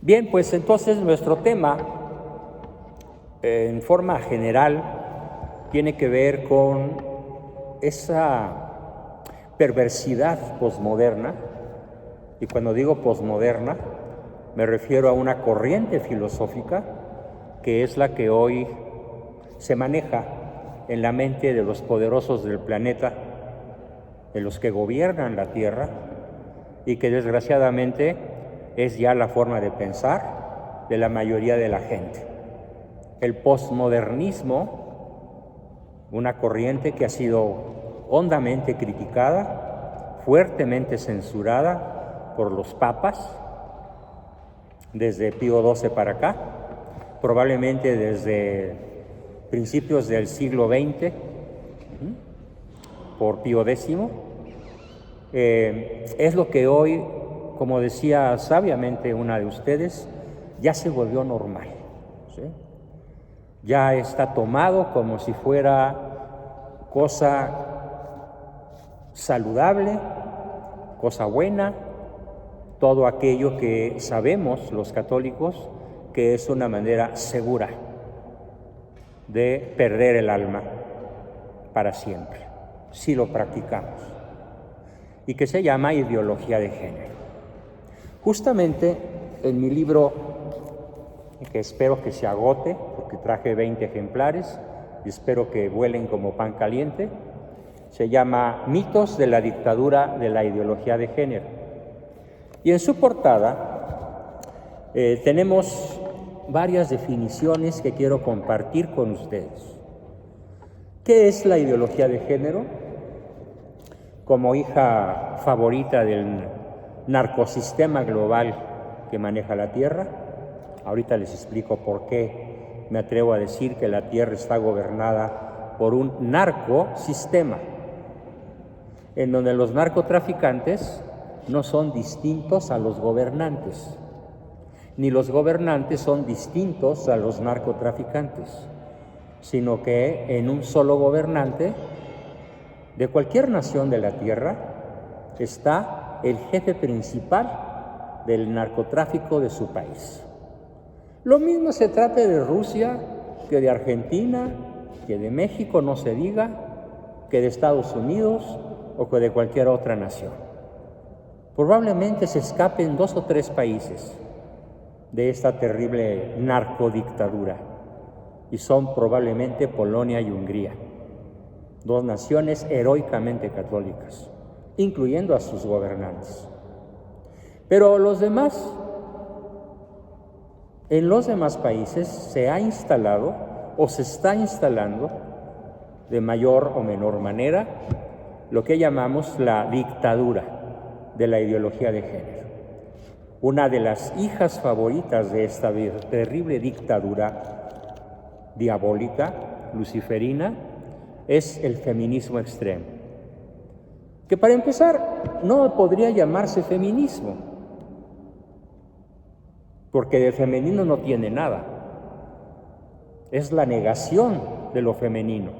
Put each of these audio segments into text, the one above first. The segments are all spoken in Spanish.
Bien, pues entonces nuestro tema, en forma general, tiene que ver con esa perversidad posmoderna, y cuando digo posmoderna, me refiero a una corriente filosófica que es la que hoy se maneja en la mente de los poderosos del planeta, de los que gobiernan la Tierra, y que desgraciadamente es ya la forma de pensar de la mayoría de la gente. El posmodernismo, una corriente que ha sido hondamente criticada, fuertemente censurada por los papas, desde Pío XII para acá, probablemente desde principios del siglo XX, por Pío X, es lo que hoy, como decía sabiamente una de ustedes, ya se volvió normal, ¿sí? Ya está tomado como si fuera cosa saludable, cosa buena, todo aquello que sabemos los católicos que es una manera segura de perder el alma para siempre, si lo practicamos, y que se llama ideología de género. Justamente en mi libro, que espero que se agote, porque traje 20 ejemplares y espero que vuelen como pan caliente, se llama Mitos de la dictadura de la ideología de género. Y en su portada tenemos varias definiciones que quiero compartir con ustedes. ¿Qué es la ideología de género? Como hija favorita del narcosistema global que maneja la Tierra, ahorita les explico por qué me atrevo a decir que la Tierra está gobernada por un narcosistema, en donde los narcotraficantes no son distintos a los gobernantes, ni los gobernantes son distintos a los narcotraficantes, sino que en un solo gobernante de cualquier nación de la Tierra está el jefe principal del narcotráfico de su país. Lo mismo se trata de Rusia, que de Argentina, que de México, no se diga, que de Estados Unidos o que de cualquier otra nación. Probablemente se escapen 2 o 3 países de esta terrible narcodictadura, y son probablemente Polonia y Hungría, 2 naciones heroicamente católicas, incluyendo a sus gobernantes. Pero en los demás países se ha instalado o se está instalando de mayor o menor manera lo que llamamos la dictadura de la ideología de género. Una de las hijas favoritas de esta terrible dictadura diabólica, luciferina, es el feminismo extremo, que para empezar no podría llamarse feminismo, porque de femenino no tiene nada, es la negación de lo femenino.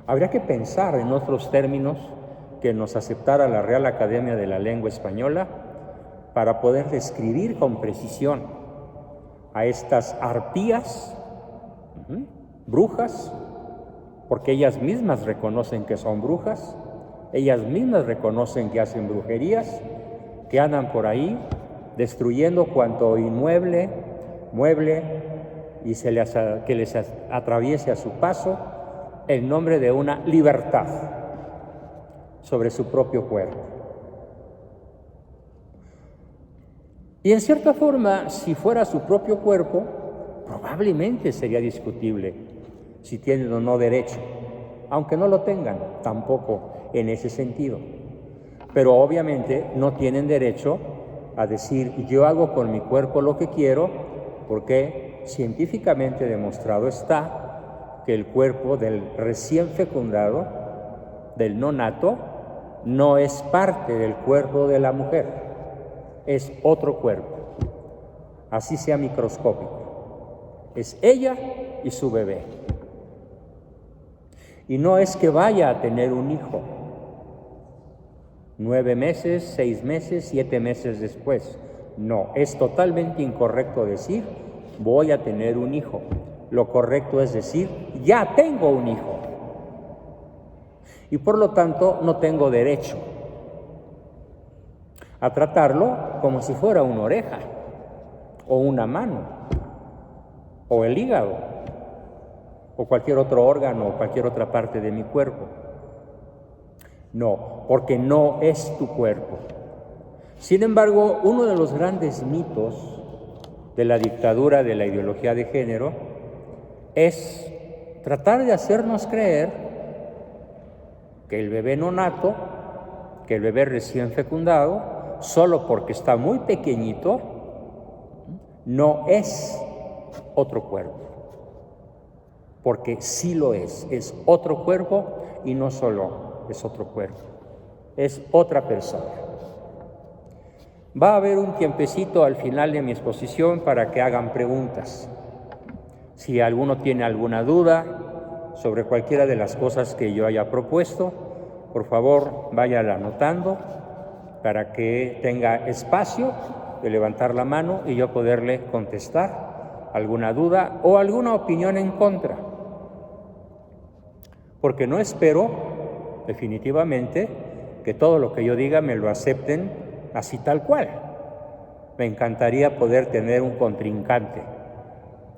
Habría que pensar en otros términos que nos aceptara la Real Academia de la Lengua Española para poder describir con precisión a estas arpías, brujas, porque ellas mismas reconocen que son brujas, ellas mismas reconocen que hacen brujerías, que andan por ahí destruyendo cuanto inmueble, mueble, y que les atraviese a su paso en nombre de una libertad sobre su propio cuerpo. Y en cierta forma, si fuera su propio cuerpo, probablemente sería discutible si tienen o no derecho, aunque no lo tengan tampoco en ese sentido. Pero obviamente no tienen derecho a decir yo hago con mi cuerpo lo que quiero, porque científicamente demostrado está que el cuerpo del recién fecundado, del nonato, no es parte del cuerpo de la mujer, es otro cuerpo, así sea microscópico, es ella y su bebé. Y no es que vaya a tener un hijo 9 meses, 6 meses, 7 meses después. No, es totalmente incorrecto decir voy a tener un hijo. Lo correcto es decir ya tengo un hijo. Y por lo tanto no tengo derecho a tratarlo como si fuera una oreja, o una mano, o el hígado, o cualquier otro órgano, o cualquier otra parte de mi cuerpo. No, porque no es tu cuerpo. Sin embargo, uno de los grandes mitos de la dictadura de la ideología de género es tratar de hacernos creer que el bebé no nato, que el bebé recién fecundado, solo porque está muy pequeñito, no es otro cuerpo. Porque sí lo es otro cuerpo y no solo es otro cuerpo, es otra persona. Va a haber un tiempecito al final de mi exposición para que hagan preguntas. Si alguno tiene alguna duda sobre cualquiera de las cosas que yo haya propuesto, por favor, váyala anotando para que tenga espacio de levantar la mano y yo poderle contestar alguna duda o alguna opinión en contra. Porque no espero, definitivamente, que todo lo que yo diga me lo acepten así tal cual. Me encantaría poder tener un contrincante,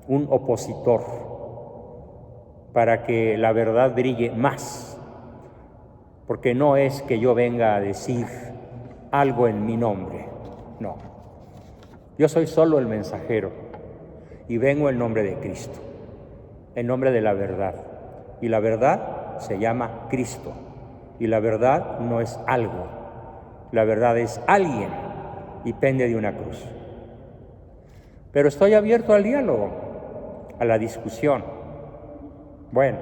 un opositor, para que la verdad brille más. Porque no es que yo venga a decir algo en mi nombre, no. Yo soy solo el mensajero y vengo en nombre de Cristo, en nombre de la verdad. Y la verdad se llama Cristo. Y la verdad no es algo, la verdad es alguien y pende de una cruz. Pero estoy abierto al diálogo, a la discusión. Bueno,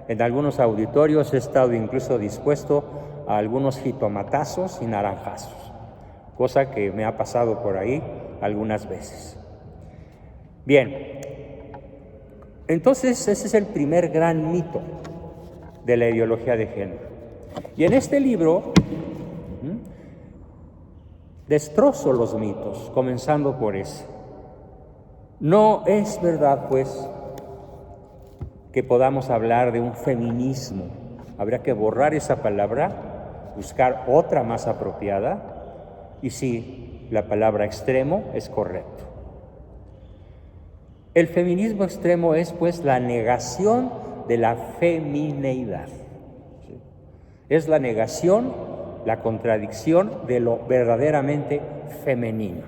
en algunos auditorios he estado incluso dispuesto a algunos jitomatazos y naranjazos, cosa que me ha pasado por ahí algunas veces. Bien, entonces ese es el primer gran mito de la ideología de género. Y en este libro destrozo los mitos, comenzando por ese. No es verdad, pues, que podamos hablar de un feminismo. Habría que borrar esa palabra, buscar otra más apropiada, y sí, la palabra extremo es correcto. El feminismo extremo es, pues, la negación de la femineidad. ¿Sí? Es la negación, la contradicción de lo verdaderamente femenino.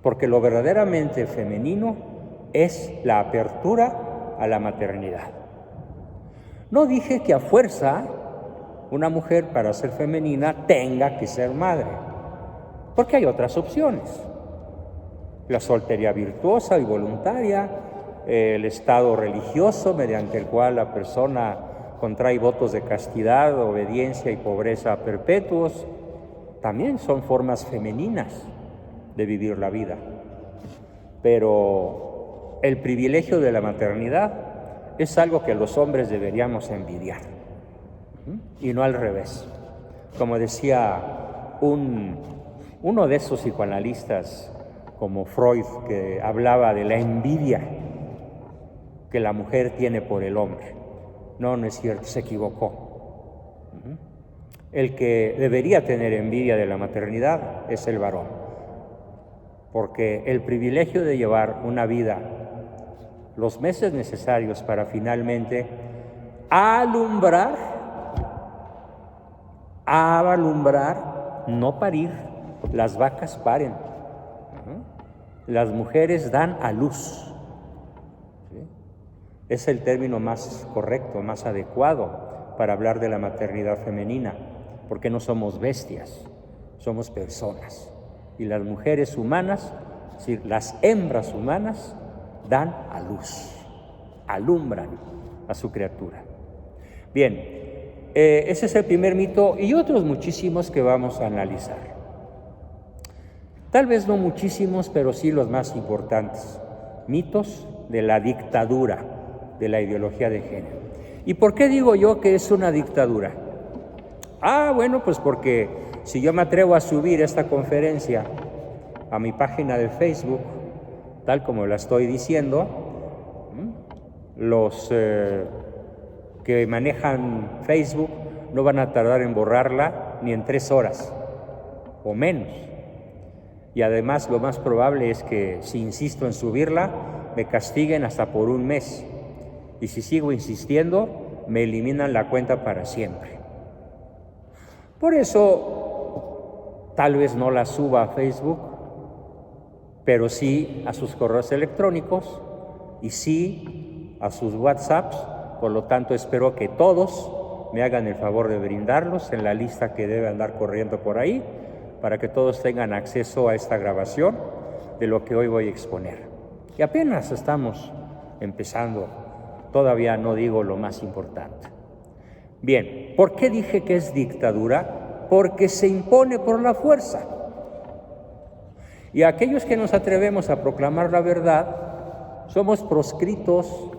Porque lo verdaderamente femenino es la apertura a la maternidad. No dije que a fuerza una mujer para ser femenina tenga que ser madre, porque hay otras opciones. La soltería virtuosa y voluntaria, el estado religioso mediante el cual la persona contrae votos de castidad, obediencia y pobreza perpetuos, también son formas femeninas de vivir la vida. Pero el privilegio de la maternidad es algo que los hombres deberíamos envidiar, y no al revés. Como decía uno de esos psicoanalistas como Freud, que hablaba de la envidia que la mujer tiene por el hombre. No, no es cierto, se equivocó. El que debería tener envidia de la maternidad es el varón, porque el privilegio de llevar una vida los meses necesarios para finalmente alumbrar, no parir. Las vacas paren, las mujeres dan a luz. ¿Sí? Es el término más correcto, más adecuado para hablar de la maternidad femenina, porque no somos bestias, somos personas. Y las mujeres humanas, es decir, las hembras humanas, dan a luz, alumbran a su criatura. Bien, ese es el primer mito y otros muchísimos que vamos a analizar. Tal vez no muchísimos, pero sí los más importantes. Mitos de la dictadura, de la ideología de género. ¿Y por qué digo yo que es una dictadura? Bueno, pues porque si yo me atrevo a subir esta conferencia a mi página de Facebook, tal como la estoy diciendo. Los que manejan Facebook no van a tardar en borrarla ni en 3 horas o menos. Y además lo más probable es que si insisto en subirla, me castiguen hasta por 1 mes. Y si sigo insistiendo, me eliminan la cuenta para siempre. Por eso, tal vez no la suba a Facebook, pero sí a sus correos electrónicos y sí a sus WhatsApps. Por lo tanto, espero que todos me hagan el favor de brindarlos en la lista que debe andar corriendo por ahí, para que todos tengan acceso a esta grabación de lo que hoy voy a exponer. Y apenas estamos empezando, todavía no digo lo más importante. Bien, ¿por qué dije que es dictadura? Porque se impone por la fuerza. Y aquellos que nos atrevemos a proclamar la verdad, somos proscritos,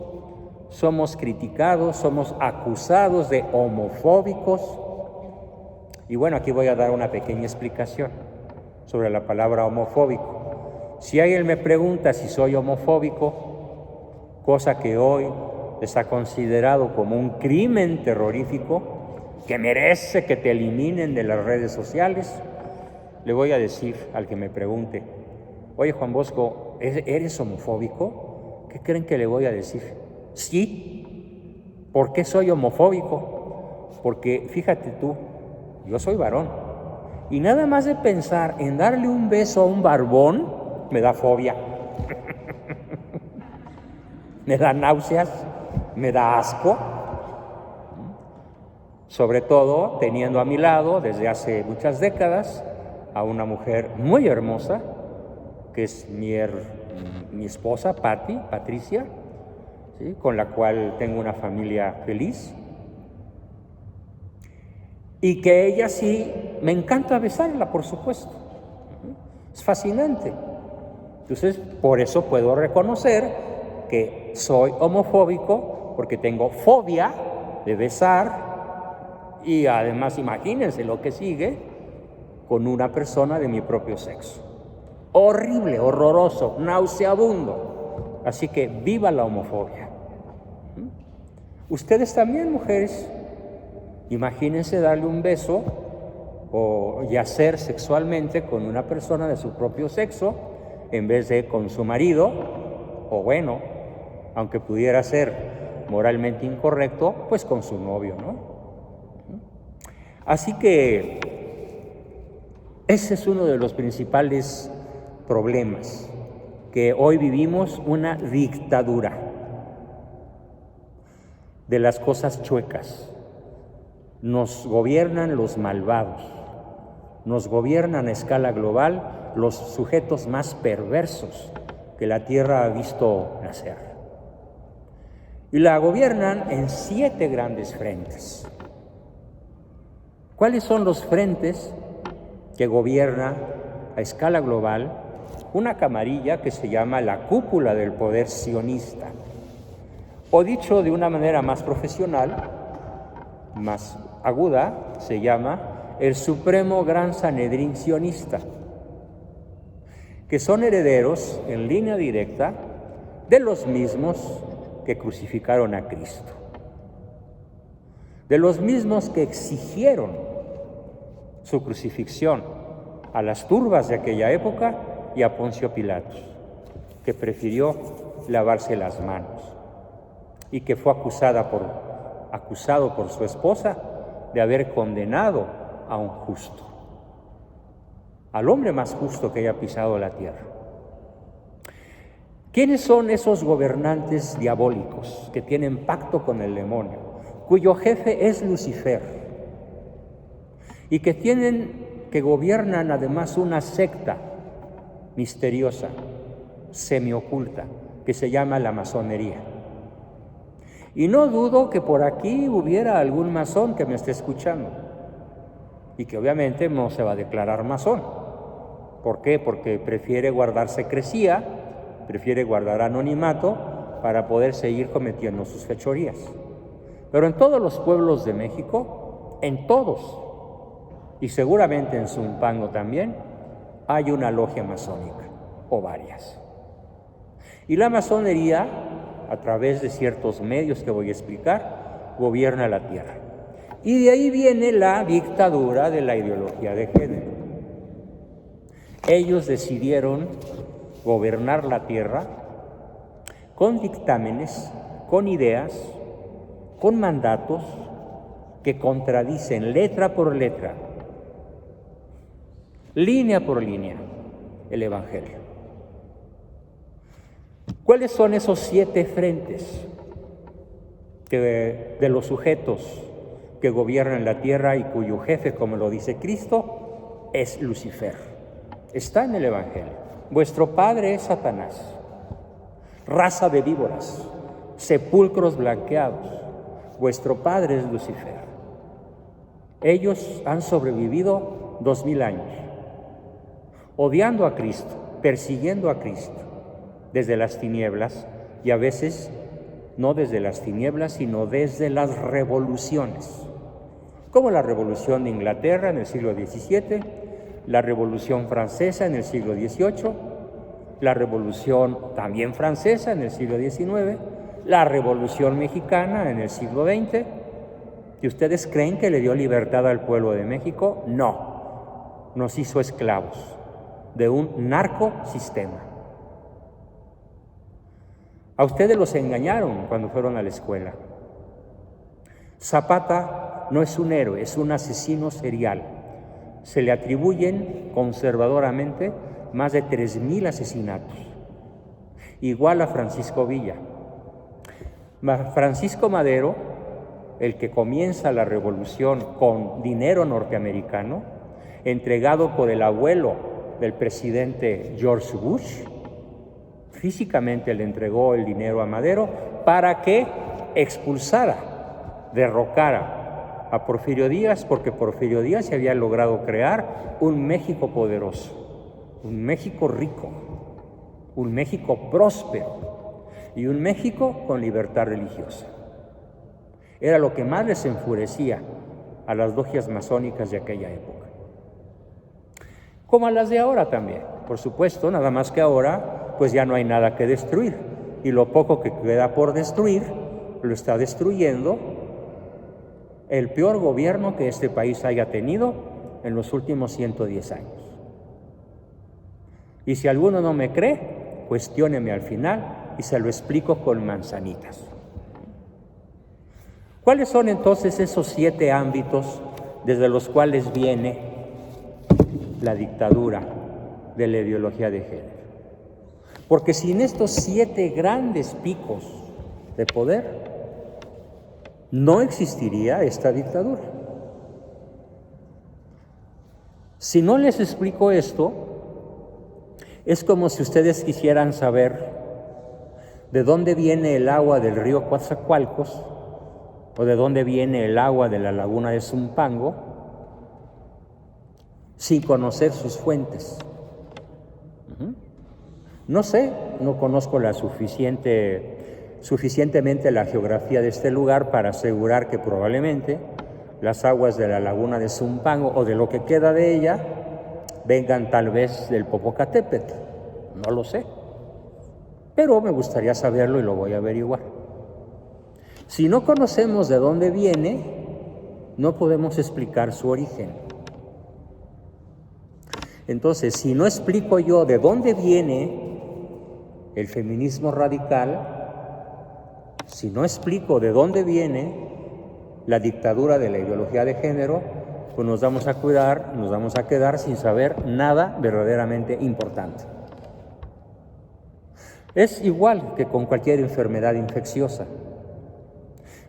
somos criticados, somos acusados de homofóbicos. Y bueno, aquí voy a dar una pequeña explicación sobre la palabra homofóbico. Si alguien me pregunta si soy homofóbico, cosa que hoy está considerado como un crimen terrorífico que merece que te eliminen de las redes sociales, le voy a decir al que me pregunte: oye, Juan Bosco, ¿eres homofóbico? ¿Qué creen que le voy a decir? Sí. ¿Por qué soy homofóbico? Porque fíjate tú, yo soy varón y nada más de pensar en darle un beso a un barbón me da fobia. Me da náuseas, me da asco. Sobre todo teniendo a mi lado desde hace muchas décadas a una mujer muy hermosa, que es mi esposa, Patricia, ¿sí? Con la cual tengo una familia feliz. Y que ella sí, me encanta besarla, por supuesto. Es fascinante. Entonces, por eso puedo reconocer que soy homofóbico, porque tengo fobia de besar, y además imagínense lo que sigue con una persona de mi propio sexo. Horrible, horroroso, nauseabundo. Así que viva la homofobia. Ustedes también, mujeres, imagínense darle un beso o yacer sexualmente con una persona de su propio sexo en vez de con su marido, o bueno, aunque pudiera ser moralmente incorrecto, pues con su novio, ¿no? Así que ese es uno de los principales problemas, que hoy vivimos una dictadura de las cosas chuecas. Nos gobiernan los malvados, nos gobiernan a escala global los sujetos más perversos que la Tierra ha visto nacer. Y la gobiernan en 7 grandes frentes. ¿Cuáles son los frentes que gobierna a escala global una camarilla que se llama la cúpula del poder sionista? O dicho de una manera más profesional, más aguda, se llama el Supremo Gran Sanedrín sionista, que son herederos en línea directa de los mismos que crucificaron a Cristo, de los mismos que exigieron su crucifixión a las turbas de aquella época y a Poncio Pilatos, que prefirió lavarse las manos y que fue acusado por su esposa de haber condenado a un justo, al hombre más justo que haya pisado la tierra. ¿Quiénes son esos gobernantes diabólicos que tienen pacto con el demonio, cuyo jefe es Lucifer, y que gobiernan además una secta misteriosa, semioculta, que se llama la masonería? Y no dudo que por aquí hubiera algún masón que me esté escuchando y que obviamente no se va a declarar masón. ¿Por qué? Porque prefiere guardar secrecía, prefiere guardar anonimato para poder seguir cometiendo sus fechorías. Pero en todos los pueblos de México, en todos, y seguramente en Zumpango también, hay una logia masónica, o varias. Y la masonería, a través de ciertos medios que voy a explicar, gobierna la tierra. Y de ahí viene la dictadura de la ideología de género. Ellos decidieron gobernar la tierra con dictámenes, con ideas, con mandatos que contradicen letra por letra, línea por línea, el Evangelio. ¿Cuáles son esos 7 frentes de los sujetos que gobiernan la tierra y cuyo jefe, como lo dice Cristo, es Lucifer? Está en el Evangelio. Vuestro padre es Satanás, raza de víboras, sepulcros blanqueados. Vuestro padre es Lucifer. Ellos han sobrevivido 2000 años, odiando a Cristo, persiguiendo a Cristo, desde las tinieblas, y a veces no desde las tinieblas, sino desde las revoluciones, como la Revolución de Inglaterra en el siglo XVII, la Revolución Francesa en el siglo XVIII, la Revolución también francesa en el siglo XIX, la Revolución Mexicana en el siglo XX. ¿Y ustedes creen que le dio libertad al pueblo de México? No, nos hizo esclavos de un narcosistema. A ustedes los engañaron cuando fueron a la escuela. Zapata no es un héroe, es un asesino serial. Se le atribuyen conservadoramente más de 3000 asesinatos. Igual a Francisco Villa. Francisco Madero, el que comienza la revolución con dinero norteamericano, entregado por el abuelo del presidente George Bush, físicamente le entregó el dinero a Madero para que expulsara, derrocara a Porfirio Díaz, porque Porfirio Díaz se había logrado crear un México poderoso, un México rico, un México próspero y un México con libertad religiosa. Era lo que más les enfurecía a las logias masónicas de aquella época. Como a las de ahora también, por supuesto, nada más que ahora pues ya no hay nada que destruir, y lo poco que queda por destruir lo está destruyendo el peor gobierno que este país haya tenido en los últimos 110 años. Y si alguno no me cree, cuestióneme al final y se lo explico con manzanitas. ¿Cuáles son entonces esos 7 ámbitos desde los cuales viene la dictadura de la ideología de género? Porque sin estos 7 grandes picos de poder, no existiría esta dictadura. Si no les explico esto, es como si ustedes quisieran saber de dónde viene el agua del río Coatzacoalcos o de dónde viene el agua de la laguna de Zumpango sin conocer sus fuentes. No sé, no conozco suficientemente la geografía de este lugar para asegurar que probablemente las aguas de la laguna de Zumpango o de lo que queda de ella vengan tal vez del Popocatépetl, no lo sé, pero me gustaría saberlo y lo voy a averiguar. Si no conocemos de dónde viene, no podemos explicar su origen. Entonces, si no explico yo de dónde viene el feminismo radical, si no explico de dónde viene la dictadura de la ideología de género, pues nos vamos a quedar sin saber nada verdaderamente importante. Es igual que con cualquier enfermedad infecciosa.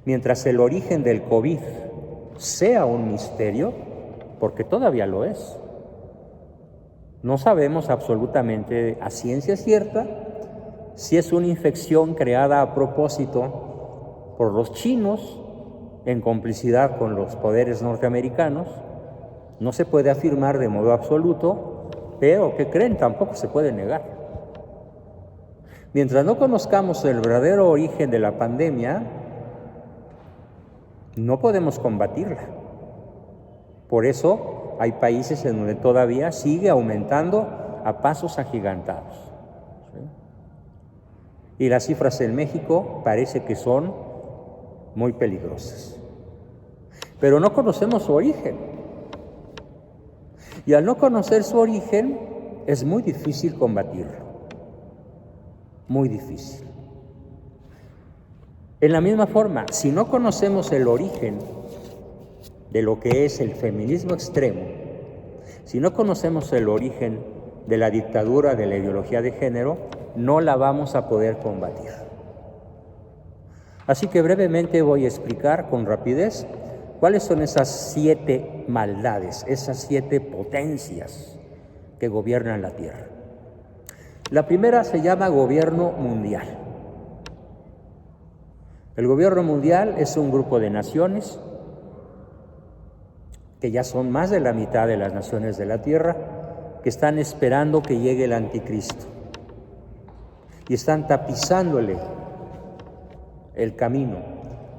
Mientras el origen del COVID sea un misterio, porque todavía lo es, no sabemos absolutamente a ciencia cierta si es una infección creada a propósito por los chinos en complicidad con los poderes norteamericanos. No se puede afirmar de modo absoluto, pero ¿qué creen? Tampoco se puede negar. Mientras no conozcamos el verdadero origen de la pandemia, no podemos combatirla. Por eso hay países en donde todavía sigue aumentando a pasos agigantados. ¿Sí? Y las cifras en México parece que son muy peligrosas. Pero no conocemos su origen. Y al no conocer su origen, es muy difícil combatirlo. Muy difícil. En la misma forma, si no conocemos el origen de lo que es el feminismo extremo, si no conocemos el origen de la dictadura de la ideología de género, no la vamos a poder combatir. Así que brevemente voy a explicar con rapidez cuáles son esas 7 maldades, esas 7 potencias que gobiernan la Tierra. La primera se llama gobierno mundial. El gobierno mundial es un grupo de naciones que ya son más de la mitad de las naciones de la Tierra, que están esperando que llegue el anticristo y están tapizándole el camino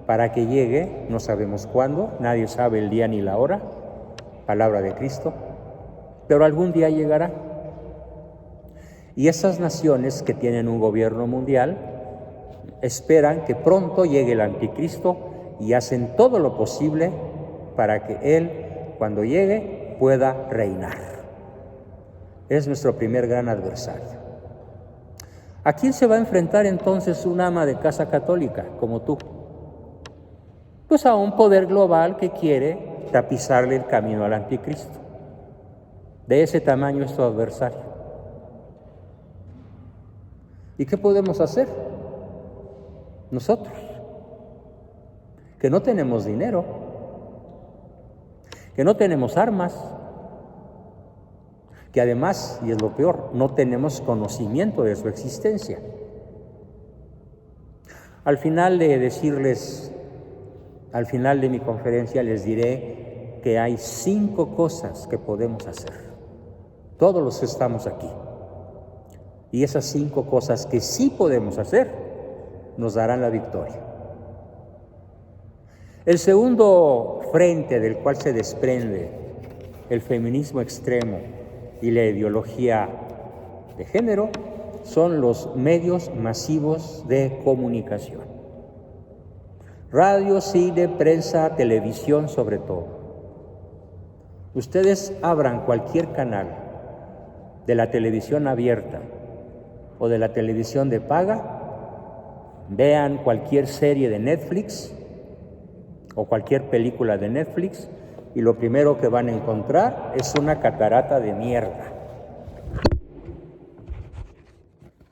para que llegue, no sabemos cuándo, nadie sabe el día ni la hora, palabra de Cristo, pero algún día llegará. Y esas naciones que tienen un gobierno mundial esperan que pronto llegue el anticristo y hacen todo lo posible para que él, cuando llegue, pueda reinar. Es nuestro primer gran adversario. ¿A quién se va a enfrentar entonces un ama de casa católica como tú? Pues a un poder global que quiere tapizarle el camino al anticristo. De ese tamaño es tu adversario. ¿Y qué podemos hacer? Nosotros, que no tenemos dinero, que no tenemos armas, que además, y es lo peor, no tenemos conocimiento de su existencia. Al final de mi conferencia les diré que hay 5 cosas que podemos hacer. Todos los que estamos aquí. Y esas 5 cosas que sí podemos hacer nos darán la victoria. El segundo frente del cual se desprende el feminismo extremo y la ideología de género son los medios masivos de comunicación. Radio, cine, prensa, televisión sobre todo. Ustedes abran cualquier canal de la televisión abierta o de la televisión de paga, vean cualquier serie de Netflix o cualquier película de Netflix y lo primero que van a encontrar es una catarata de mierda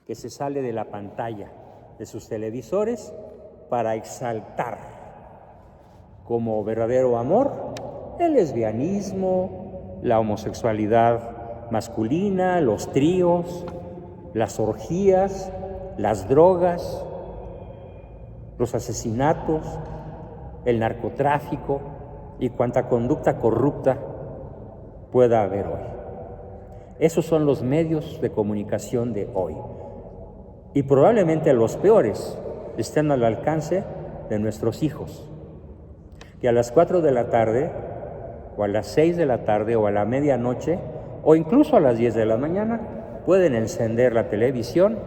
que se sale de la pantalla de sus televisores para exaltar como verdadero amor el lesbianismo, la homosexualidad masculina, los tríos, las orgías, las drogas, los asesinatos, el narcotráfico y cuanta conducta corrupta pueda haber hoy. Esos son los medios de comunicación de hoy. Y probablemente los peores estén al alcance de nuestros hijos, que a las 4 de la tarde, o a las 6 de la tarde, o a la medianoche, o incluso a las 10 de la mañana, pueden encender la televisión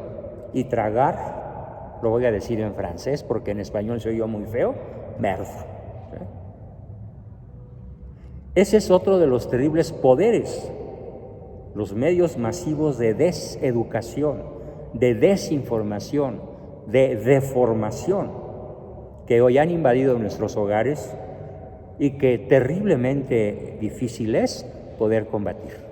y tragar, lo voy a decir en francés porque en español se oyó muy feo, merda. Ese es otro de los terribles poderes, los medios masivos de deseducación, de desinformación, de deformación, que hoy han invadido nuestros hogares y que terriblemente difícil es poder combatir.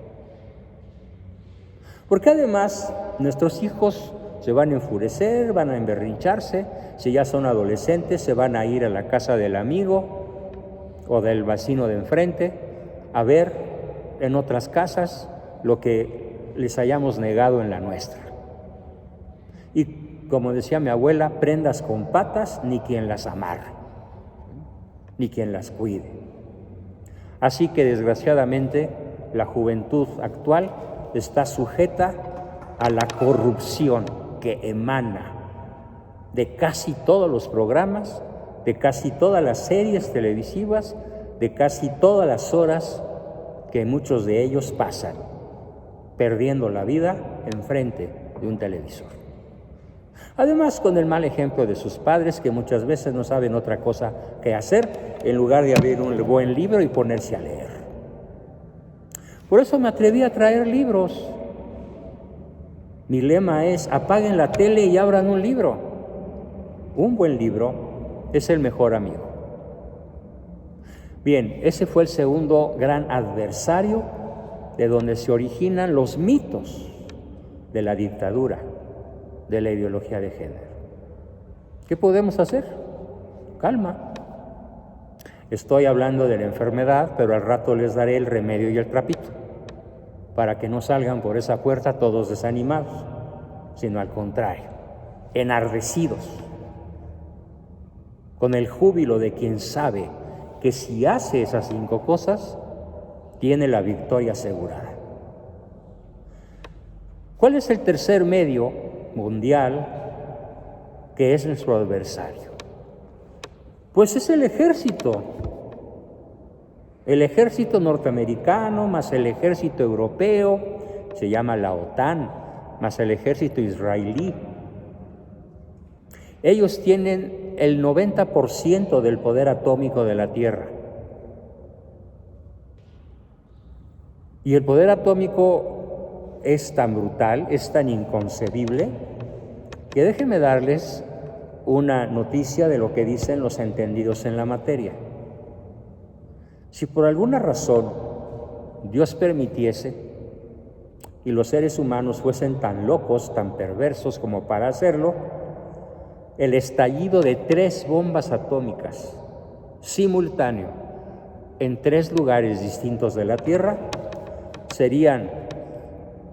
Porque además nuestros hijos se van a enfurecer, van a emberrincharse, si ya son adolescentes se van a ir a la casa del amigo o del vecino de enfrente a ver en otras casas lo que les hayamos negado en la nuestra. Y como decía mi abuela, prendas con patas ni quien las amarre, ni quien las cuide. Así que desgraciadamente la juventud actual está sujeta a la corrupción que emana de casi todos los programas, de casi todas las series televisivas, de casi todas las horas que muchos de ellos pasan perdiendo la vida enfrente de un televisor. Además, con el mal ejemplo de sus padres, que muchas veces no saben otra cosa que hacer en lugar de abrir un buen libro y ponerse a leer. Por eso me atreví a traer libros. Mi lema es: apaguen la tele y abran un libro. Un buen libro es el mejor amigo. Bien, ese fue el segundo gran adversario de donde se originan los mitos de la dictadura, de la ideología de género. ¿Qué podemos hacer? Calma. Estoy hablando de la enfermedad, pero al rato les daré el remedio y el trapito, para que no salgan por esa puerta todos desanimados, sino al contrario, enardecidos, con el júbilo de quien sabe que si hace esas 5 cosas, tiene la victoria asegurada. ¿Cuál es el tercer medio mundial que es nuestro adversario? Pues es el ejército norteamericano más el ejército europeo, se llama la OTAN, más el ejército israelí. Ellos tienen el 90% del poder atómico de la Tierra. Y el poder atómico es tan brutal, es tan inconcebible, que déjenme darles una noticia de lo que dicen los entendidos en la materia. Si por alguna razón Dios permitiese y los seres humanos fuesen tan locos, tan perversos como para hacerlo, el estallido de 3 bombas atómicas simultáneo en 3 lugares distintos de la Tierra serían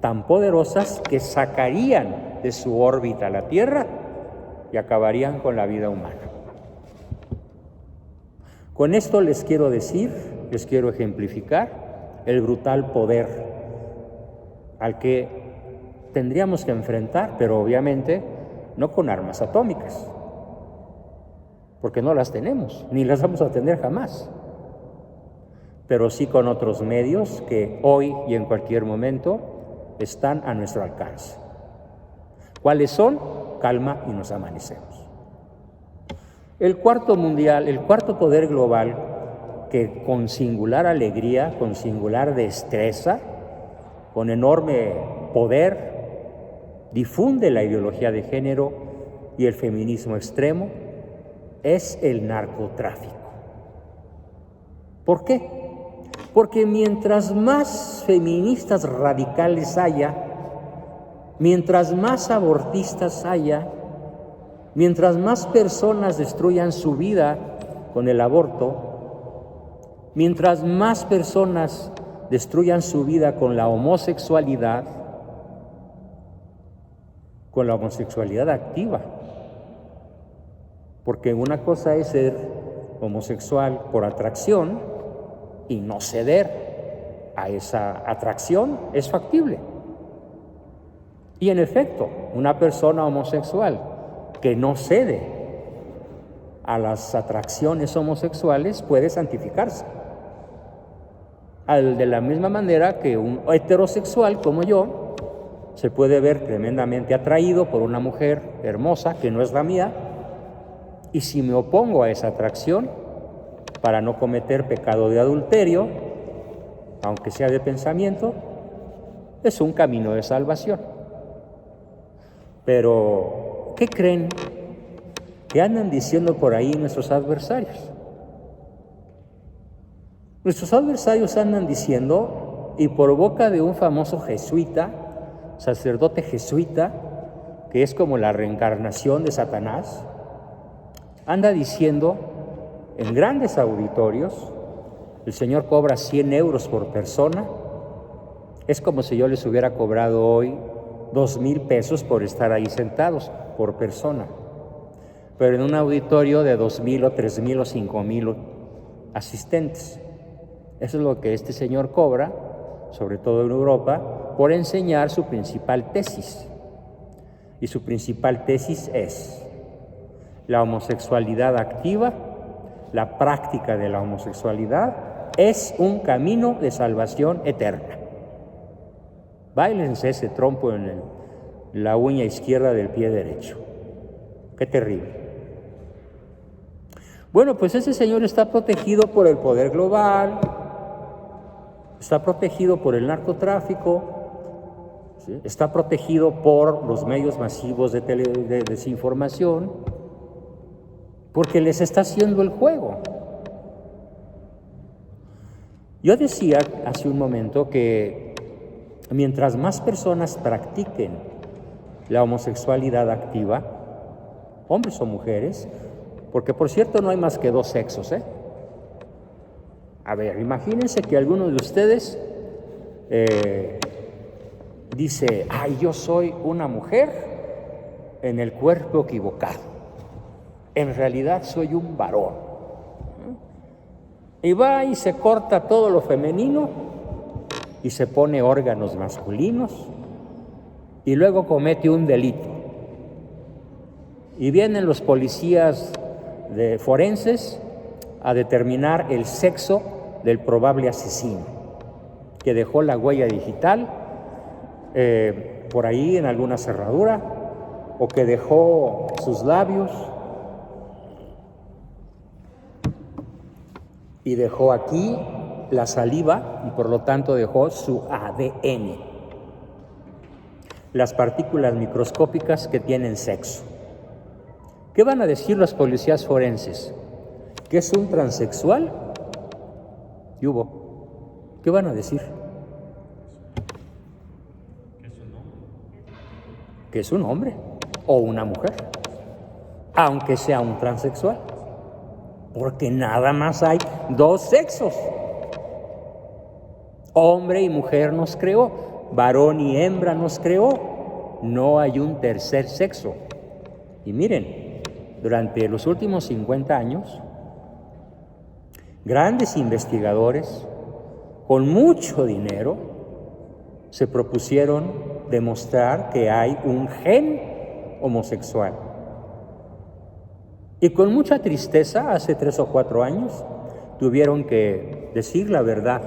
tan poderosas que sacarían de su órbita la Tierra y acabarían con la vida humana. Con esto les quiero decir, les quiero ejemplificar el brutal poder al que tendríamos que enfrentar, pero obviamente no con armas atómicas, porque no las tenemos, ni las vamos a tener jamás, pero sí con otros medios que hoy y en cualquier momento están a nuestro alcance. ¿Cuáles son? Calma y nos amanecemos. El cuarto poder global, que con singular alegría, con singular destreza, con enorme poder, difunde la ideología de género y el feminismo extremo, es el narcotráfico. ¿Por qué? Porque mientras más feministas radicales haya, mientras más abortistas haya, mientras más personas destruyan su vida con el aborto, mientras más personas destruyan su vida con la homosexualidad activa, porque una cosa es ser homosexual por atracción y no ceder a esa atracción es factible. Y en efecto, una persona homosexual que no cede a las atracciones homosexuales puede santificarse. De la misma manera que un heterosexual como yo se puede ver tremendamente atraído por una mujer hermosa que no es la mía, y si me opongo a esa atracción para no cometer pecado de adulterio, aunque sea de pensamiento, es un camino de salvación. Pero, ¿qué creen que andan diciendo por ahí nuestros adversarios? Nuestros adversarios andan diciendo, y por boca de un famoso jesuita, sacerdote jesuita, que es como la reencarnación de Satanás, anda diciendo en grandes auditorios, el Señor cobra 100 euros por persona, es como si yo les hubiera cobrado hoy 2,000 pesos por estar ahí sentados por persona, pero en un auditorio de 2,000 o 3,000 o 5,000 asistentes. Eso es lo que este señor cobra, sobre todo en Europa, por enseñar su principal tesis. Y su principal tesis es la homosexualidad activa, la práctica de la homosexualidad es un camino de salvación eterna. Báilense ese trompo en la uña izquierda del pie derecho. Qué terrible. Bueno, pues ese señor está protegido por el poder global, está protegido por el narcotráfico, ¿sí? Está protegido por los medios masivos de desinformación, porque les está haciendo el juego. Yo decía hace un momento que mientras más personas practiquen la homosexualidad activa, hombres o mujeres, porque por cierto no hay más que dos sexos, ¿eh? A ver, imagínense que alguno de ustedes dice, ay, yo soy una mujer en el cuerpo equivocado. En realidad soy un varón. Y va y se corta todo lo femenino y se pone órganos masculinos y luego comete un delito. Y vienen los policías forenses a determinar el sexo del probable asesino que dejó la huella digital por ahí en alguna cerradura o que dejó sus labios y dejó aquí la saliva y por lo tanto dejó su ADN, las partículas microscópicas que tienen sexo. ¿Qué van a decir los policías forenses? ¿Que es un transexual? ¿Qué hubo? ¿Qué van a decir? Que es un hombre o una mujer, aunque sea un transexual, porque nada más hay dos sexos. Hombre y mujer nos creó, varón y hembra nos creó, no hay un tercer sexo. Y miren, durante los últimos 50 años, grandes investigadores con mucho dinero se propusieron demostrar que hay un gen homosexual. Y con mucha tristeza, hace 3 o 4 años, tuvieron que decir la verdad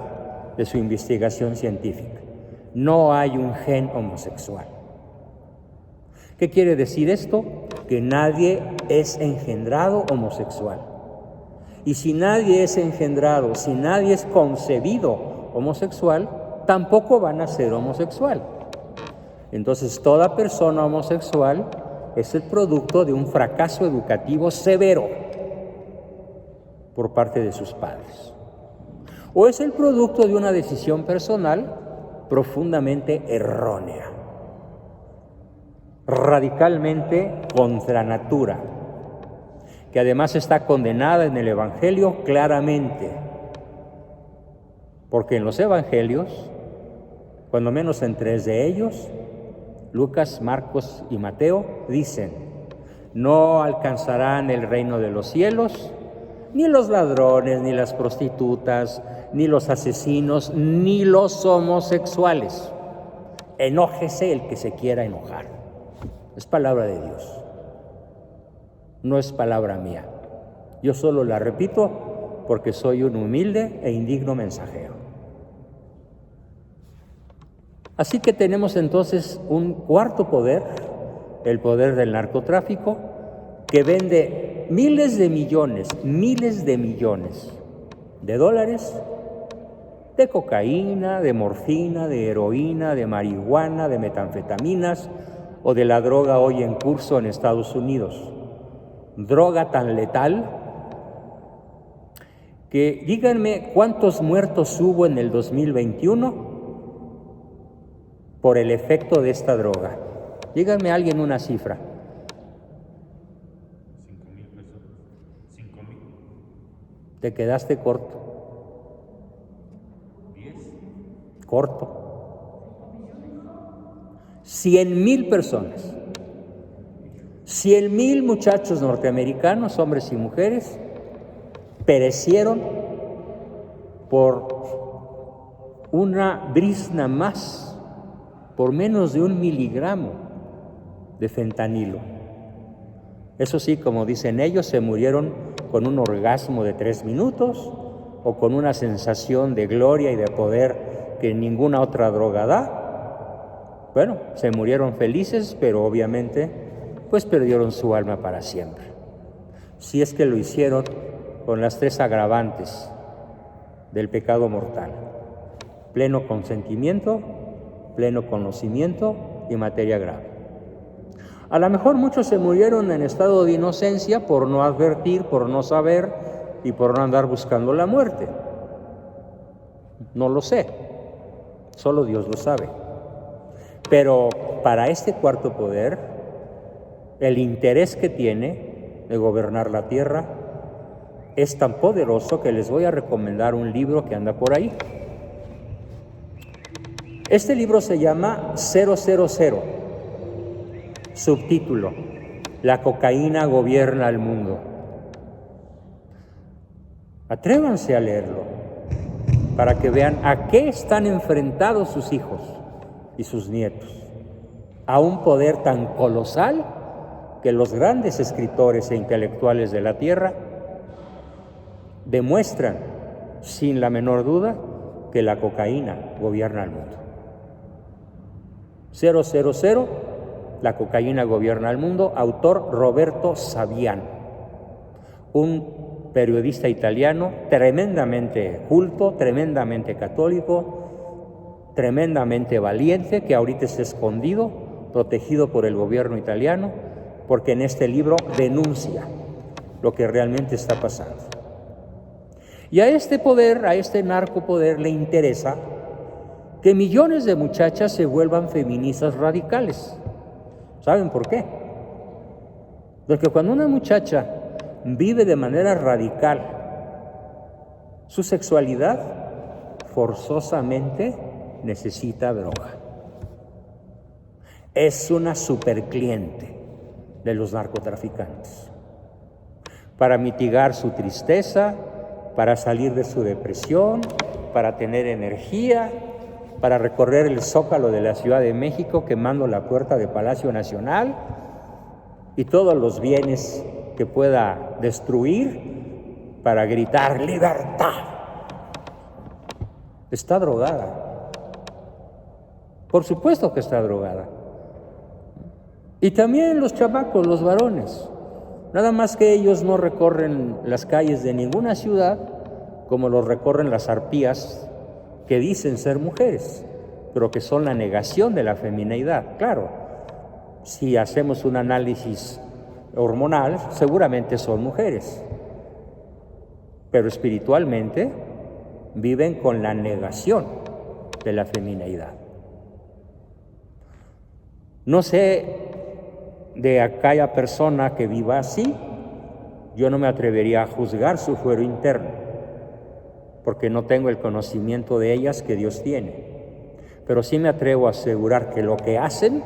de su investigación científica. No hay un gen homosexual. ¿Qué quiere decir esto? Que nadie es engendrado homosexual. Y si nadie es engendrado, si nadie es concebido homosexual, tampoco van a ser homosexual. Entonces, toda persona homosexual es el producto de un fracaso educativo severo por parte de sus padres. O es el producto de una decisión personal profundamente errónea, radicalmente contra natura, que además está condenada en el Evangelio claramente, porque en los Evangelios, cuando menos en 3 de ellos, Lucas, Marcos y Mateo, dicen: no alcanzarán el reino de los cielos ni los ladrones, ni las prostitutas, ni los asesinos, ni los homosexuales. Enójese el que se quiera enojar. Es palabra de Dios, no es palabra mía. Yo solo la repito porque soy un humilde e indigno mensajero. Así que tenemos entonces un cuarto poder, el poder del narcotráfico, que vende miles de millones de dólares de cocaína, de morfina, de heroína, de marihuana, de metanfetaminas o de la droga hoy en curso en Estados Unidos. Droga tan letal que díganme cuántos muertos hubo en el 2021 por el efecto de esta droga. Díganme alguien una cifra. 5,000 personas. 5,000. Te quedaste corto. 10. Corto. 100,000 personas. 100,000 muchachos norteamericanos, hombres y mujeres, perecieron por una brizna más, por menos de 1 miligramo de fentanilo. Eso sí, como dicen ellos, se murieron con un orgasmo de 3 minutos o con una sensación de gloria y de poder que ninguna otra droga da, bueno, se murieron felices, pero obviamente pues perdieron su alma para siempre. Si es que lo hicieron con las 3 agravantes del pecado mortal: pleno consentimiento, pleno conocimiento y materia grave. A lo mejor muchos se murieron en estado de inocencia por no advertir, por no saber y por no andar buscando la muerte. No lo sé, solo Dios lo sabe. Pero para este cuarto poder, el interés que tiene de gobernar la tierra es tan poderoso que les voy a recomendar un libro que anda por ahí. Este libro se llama 000, subtítulo: La cocaína gobierna el mundo. Atrévanse a leerlo para que vean a qué están enfrentados sus hijos y sus nietos, a un poder tan colosal que los grandes escritores e intelectuales de la tierra demuestran sin la menor duda que la cocaína gobierna el mundo. 000, La cocaína gobierna el mundo, autor Roberto Saviano, un periodista italiano tremendamente culto, tremendamente católico, tremendamente valiente, que ahorita está escondido, protegido por el gobierno italiano, porque en este libro denuncia lo que realmente está pasando. Y a este poder, a este narcopoder, le interesa que millones de muchachas se vuelvan feministas radicales. ¿Saben por qué? Porque cuando una muchacha vive de manera radical su sexualidad, forzosamente necesita droga. Es una supercliente de los narcotraficantes. Para mitigar su tristeza, para salir de su depresión, para tener energía, para recorrer el Zócalo de la Ciudad de México quemando la puerta de Palacio Nacional y todos los bienes que pueda destruir, para gritar ¡libertad! Está drogada. Por supuesto que está drogada. Y también los chamacos, los varones. Nada más que ellos no recorren las calles de ninguna ciudad como los recorren las arpías que dicen ser mujeres, pero que son la negación de la femineidad. Claro, si hacemos un análisis hormonal, seguramente son mujeres, pero espiritualmente viven con la negación de la femineidad. No sé de aquella persona que viva así, yo no me atrevería a juzgar su fuero interno, porque no tengo el conocimiento de ellas que Dios tiene, pero sí me atrevo a asegurar que lo que hacen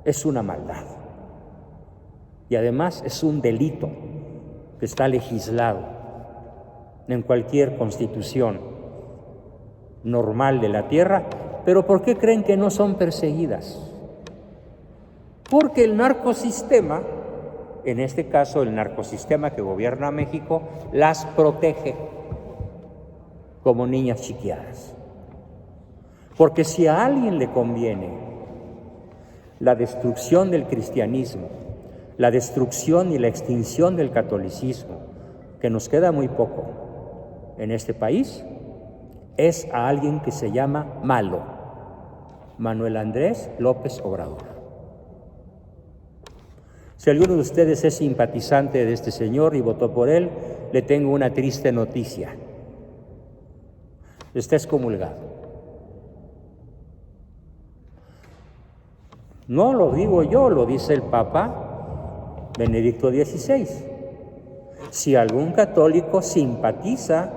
es una maldad. Y además es un delito que está legislado en cualquier constitución normal de la tierra. Pero ¿por qué creen que no son perseguidas? Porque el narcosistema, en este caso el narcosistema que gobierna México, las protege como niñas chiqueadas. Porque si a alguien le conviene la destrucción del cristianismo, la destrucción y la extinción del catolicismo, que nos queda muy poco en este país, es a alguien que se llama malo, Manuel Andrés López Obrador. Si alguno de ustedes es simpatizante de este señor y votó por él, le tengo una triste noticia: está excomulgado. No lo digo yo, lo dice el Papa Benedicto XVI. Si algún católico simpatiza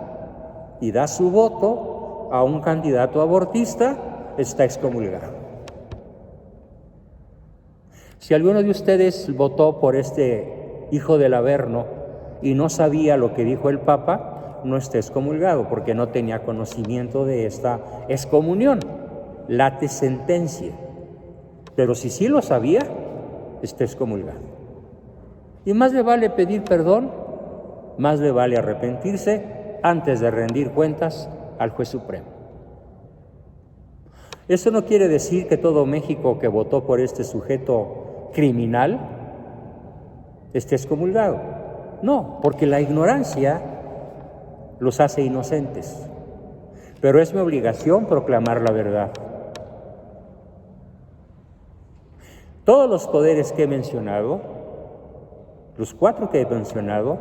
y da su voto a un candidato abortista, está excomulgado. Si alguno de ustedes votó por este hijo del Averno y no sabía lo que dijo el Papa, no está excomulgado, porque no tenía conocimiento de esta excomunión, late sentencia. Pero si sí lo sabía, está excomulgado. Y más le vale pedir perdón, más le vale arrepentirse antes de rendir cuentas al juez supremo. Eso no quiere decir que todo México que votó por este sujeto criminal esté excomulgado. No, porque la ignorancia los hace inocentes. Pero es mi obligación proclamar la verdad. Todos los poderes que he mencionado, los 4 que he mencionado,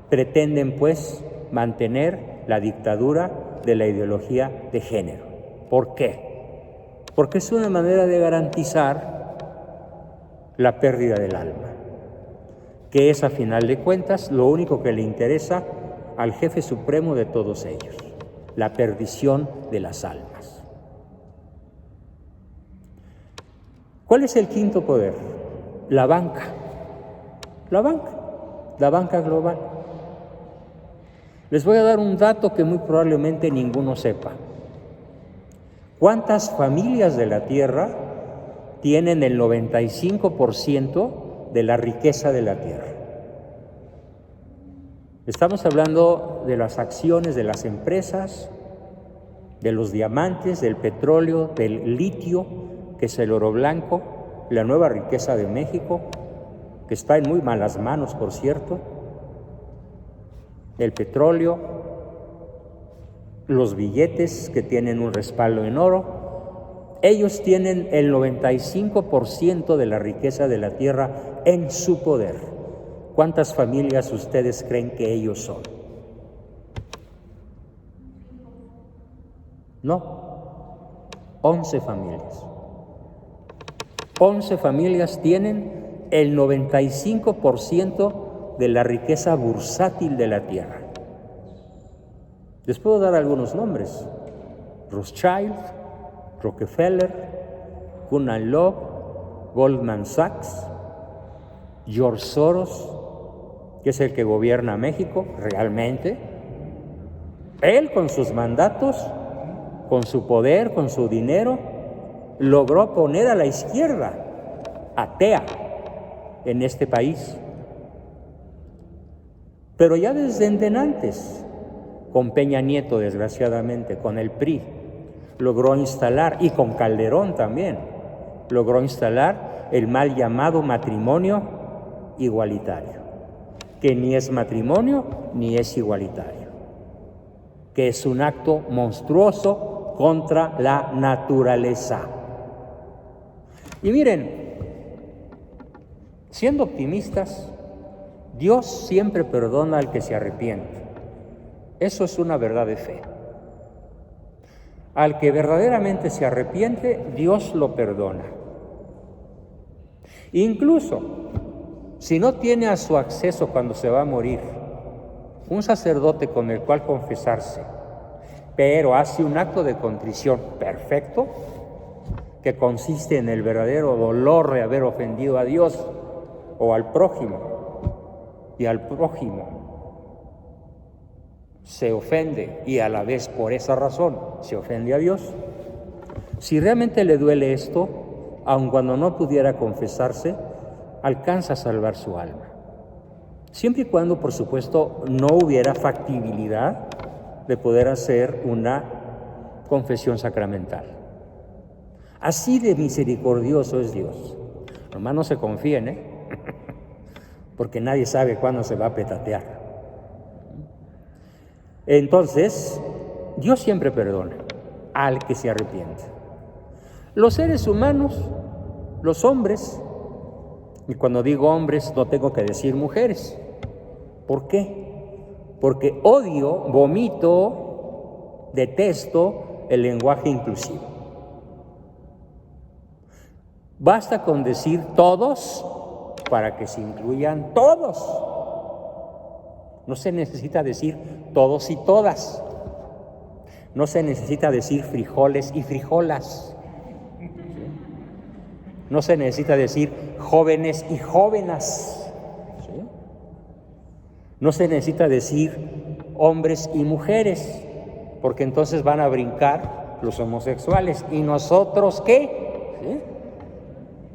pretenden pues mantener la dictadura de la ideología de género. ¿Por qué? Porque es una manera de garantizar la pérdida del alma, que es a final de cuentas lo único que le interesa al jefe supremo de todos ellos, la perdición de las almas. ¿Cuál es el quinto poder? La banca. La banca global. Les voy a dar un dato que muy probablemente ninguno sepa. ¿Cuántas familias de la Tierra tienen el 95% de la riqueza de la Tierra? Estamos hablando de las acciones de las empresas, de los diamantes, del petróleo, del litio, que es el oro blanco, la nueva riqueza de México, que está en muy malas manos, por cierto, el petróleo, los billetes que tienen un respaldo en oro. Ellos tienen el 95% de la riqueza de la tierra en su poder. ¿Cuántas familias ustedes creen que ellos son? No, 11 familias. 11 familias tienen el 95% de la riqueza bursátil de la tierra. Les puedo dar algunos nombres: Rothschild, Rockefeller, Cunningham Love, Goldman Sachs, George Soros, que es el que gobierna México realmente. Él, con sus mandatos, con su poder, con su dinero, logró poner a la izquierda atea en este país. Pero ya desde antes, con Peña Nieto, desgraciadamente, con el PRI, logró instalar, y con Calderón también, logró instalar el mal llamado matrimonio igualitario, que ni es matrimonio ni es igualitario, que es un acto monstruoso contra la naturaleza. Y miren, siendo optimistas, Dios siempre perdona al que se arrepiente. Eso es una verdad de fe. Al que verdaderamente se arrepiente, Dios lo perdona. Incluso si no tiene a su acceso cuando se va a morir un sacerdote con el cual confesarse, pero hace un acto de contrición perfecto, que consiste en el verdadero dolor de haber ofendido a Dios o al prójimo, y al prójimo se ofende y a la vez por esa razón se ofende a Dios. Si realmente le duele esto, aun cuando no pudiera confesarse, alcanza a salvar su alma. Siempre y cuando, por supuesto, no hubiera factibilidad de poder hacer una confesión sacramental. Así de misericordioso es Dios. Nomás no se confíen, porque nadie sabe cuándo se va a petatear. Entonces, Dios siempre perdona al que se arrepiente. Los seres humanos, los hombres, y cuando digo hombres no tengo que decir mujeres. ¿Por qué? Porque odio, vomito, detesto el lenguaje inclusivo. Basta con decir todos para que se incluyan todos. No se necesita decir todos y todas. No se necesita decir frijoles y frijolas. No se necesita decir jóvenes y jóvenes. ¿Sí? No se necesita decir hombres y mujeres, porque entonces van a brincar los homosexuales. ¿Y nosotros qué? ¿Sí?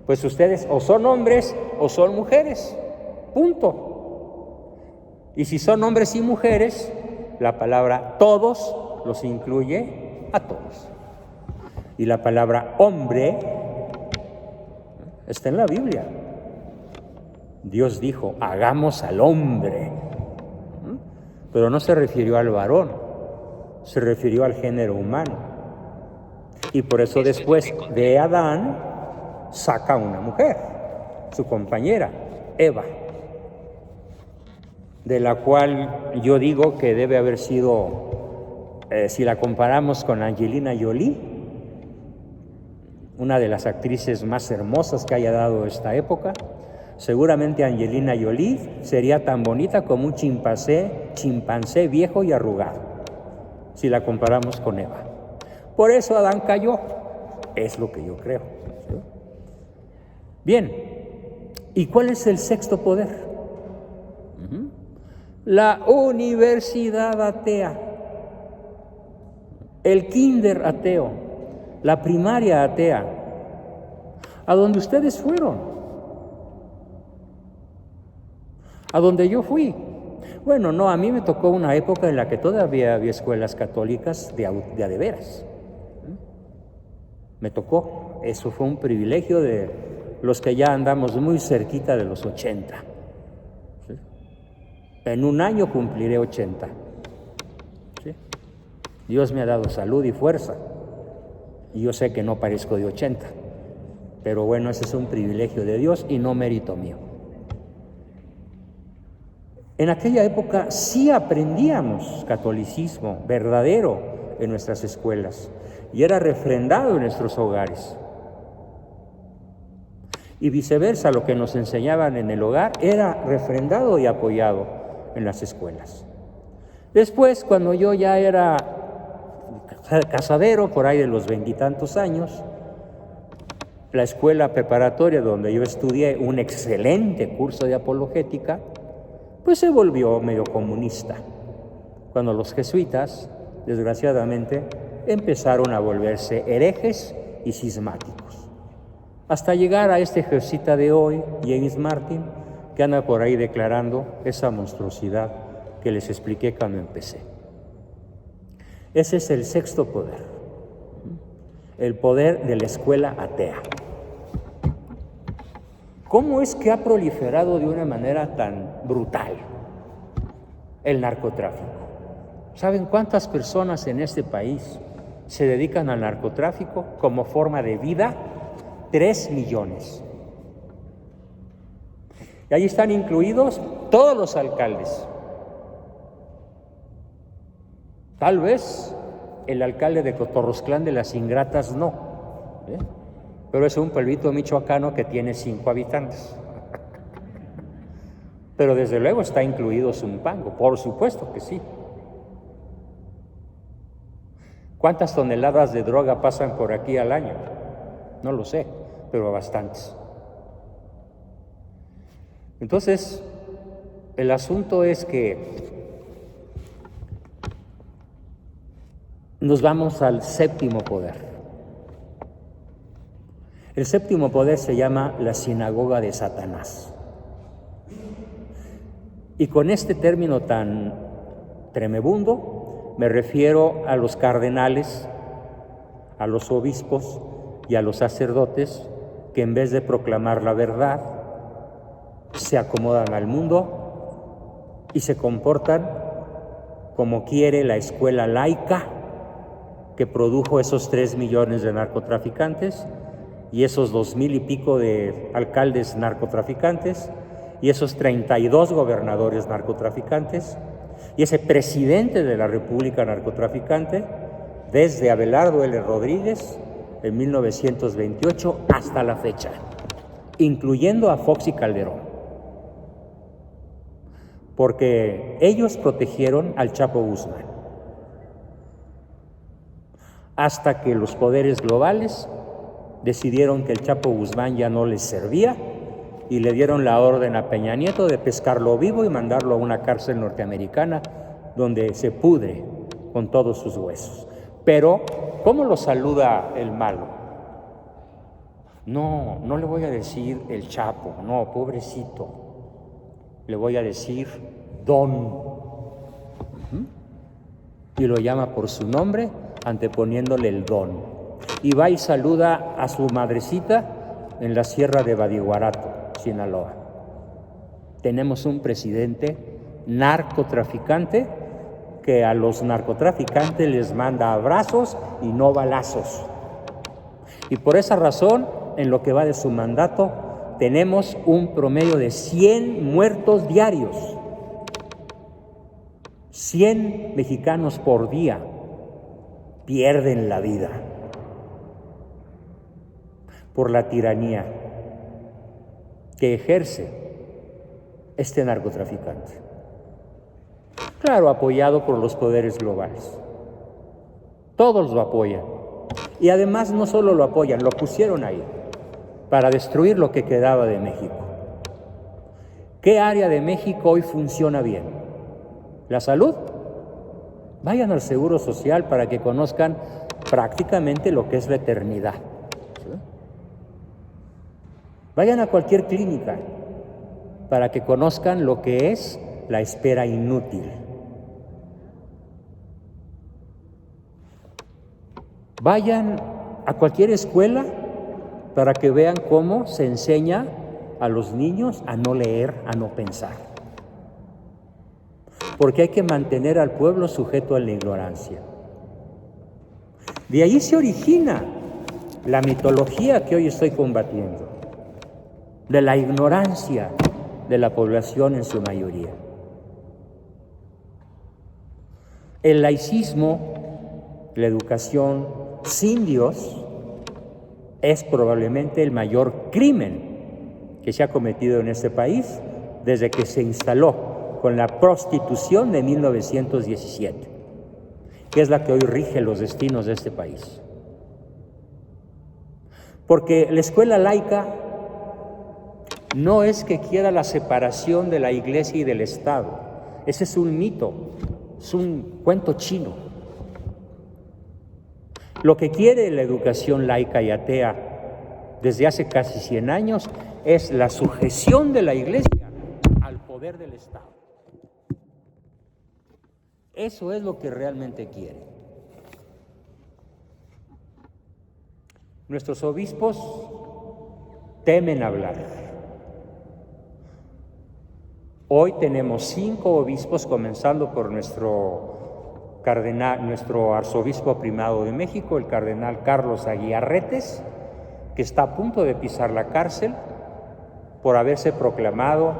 Pues ustedes o son hombres o son mujeres. Punto. Y si son hombres y mujeres, la palabra todos los incluye a todos. Y la palabra hombre está en la Biblia. Dios dijo, hagamos al hombre. Pero no se refirió al varón, se refirió al género humano. Y por eso después de Adán saca una mujer, su compañera, Eva, de la cual yo digo que debe haber sido, si la comparamos con Angelina Jolie, una de las actrices más hermosas que haya dado esta época, seguramente Angelina Jolie sería tan bonita como un chimpancé viejo y arrugado, si la comparamos con Eva. Por eso Adán cayó, es lo que yo creo. ¿Sí? Bien, ¿y cuál es el sexto poder? La universidad atea, el kinder ateo, la primaria atea, a donde ustedes fueron, a donde yo fui. Bueno, no, a mí me tocó una época en la que todavía había escuelas católicas de a de veras. Me tocó, eso fue un privilegio de los que ya andamos muy cerquita de los 80. ¿Sí? En un año cumpliré 80. ¿Sí? Dios me ha dado salud y fuerza. Y yo sé que no parezco de 80. Pero bueno, ese es un privilegio de Dios y no mérito mío. En aquella época sí aprendíamos catolicismo verdadero en nuestras escuelas y era refrendado en nuestros hogares. Y viceversa, lo que nos enseñaban en el hogar era refrendado y apoyado en las escuelas. Después, cuando yo ya era casadero, por ahí de los 20 y tantos años, la escuela preparatoria donde yo estudié un excelente curso de apologética, pues se volvió medio comunista, cuando los jesuitas, desgraciadamente, empezaron a volverse herejes y cismáticos, hasta llegar a este jesuita de hoy, James Martin, que anda por ahí declarando esa monstruosidad que les expliqué cuando empecé. Ese es el sexto poder, el poder de la escuela atea. ¿Cómo es que ha proliferado de una manera tan brutal el narcotráfico? ¿Saben cuántas personas en este país se dedican al narcotráfico como forma de vida? 3 millones. Y ahí están incluidos todos los alcaldes. Tal vez el alcalde de Cotorrosclán de las Ingratas no, pero es un pueblito michoacano que tiene 5 habitantes. Pero desde luego está incluido Zumpango, por supuesto que sí. ¿Cuántas toneladas de droga pasan por aquí al año? No lo sé, pero bastantes. Entonces, el asunto es que nos vamos al séptimo poder. El séptimo poder se llama la sinagoga de Satanás. Y con este término tan tremebundo me refiero a los cardenales, a los obispos y a los sacerdotes que en vez de proclamar la verdad, se acomodan al mundo y se comportan como quiere la escuela laica que produjo esos 3 millones de narcotraficantes y esos 2,000 y pico de alcaldes narcotraficantes y esos 32 gobernadores narcotraficantes y ese presidente de la República narcotraficante desde Abelardo L. Rodríguez en 1928 hasta la fecha, incluyendo a Fox y Calderón, porque ellos protegieron al Chapo Guzmán hasta que los poderes globales decidieron que el Chapo Guzmán ya no les servía y le dieron la orden a Peña Nieto de pescarlo vivo y mandarlo a una cárcel norteamericana donde se pudre con todos sus huesos. Pero, ¿cómo lo saluda el malo? No, no le voy a decir el Chapo, no, pobrecito. Le voy a decir Don. y lo llama por su nombre, anteponiéndole el don. Y va y saluda a su madrecita en la sierra de Badiguarato, Sinaloa. Tenemos un presidente narcotraficante que a los narcotraficantes les manda abrazos y no balazos. Y por esa razón, en lo que va de su mandato, tenemos un promedio de 100 muertos diarios. 100 mexicanos por día pierden la vida por la tiranía que ejerce este narcotraficante. Claro, apoyado por los poderes globales. Todos lo apoyan. Y además no solo lo apoyan, lo pusieron ahí para destruir lo que quedaba de México. ¿Qué área de México hoy funciona bien? ¿La salud? Vayan al Seguro Social para que conozcan prácticamente lo que es la eternidad. ¿Sí? Vayan a cualquier clínica para que conozcan lo que es la espera inútil. Vayan a cualquier escuela para que vean cómo se enseña a los niños a no leer, a no pensar. Porque hay que mantener al pueblo sujeto a la ignorancia. De ahí se origina la mitología que hoy estoy combatiendo, de la ignorancia de la población en su mayoría. El laicismo, la educación sin Dios, es probablemente el mayor crimen que se ha cometido en este país desde que se instaló con la prostitución de 1917, que es la que hoy rige los destinos de este país. Porque la escuela laica no es que quiera la separación de la Iglesia y del Estado. Ese es un mito, es un cuento chino. Lo que quiere la educación laica y atea desde hace casi 100 años es la sujeción de la Iglesia al poder del Estado. Eso es lo que realmente quiere. Nuestros obispos temen hablar. Hoy tenemos 5 obispos, comenzando por nuestro arzobispo primado de México, el cardenal Carlos Aguiarretes, que está a punto de pisar la cárcel por haberse proclamado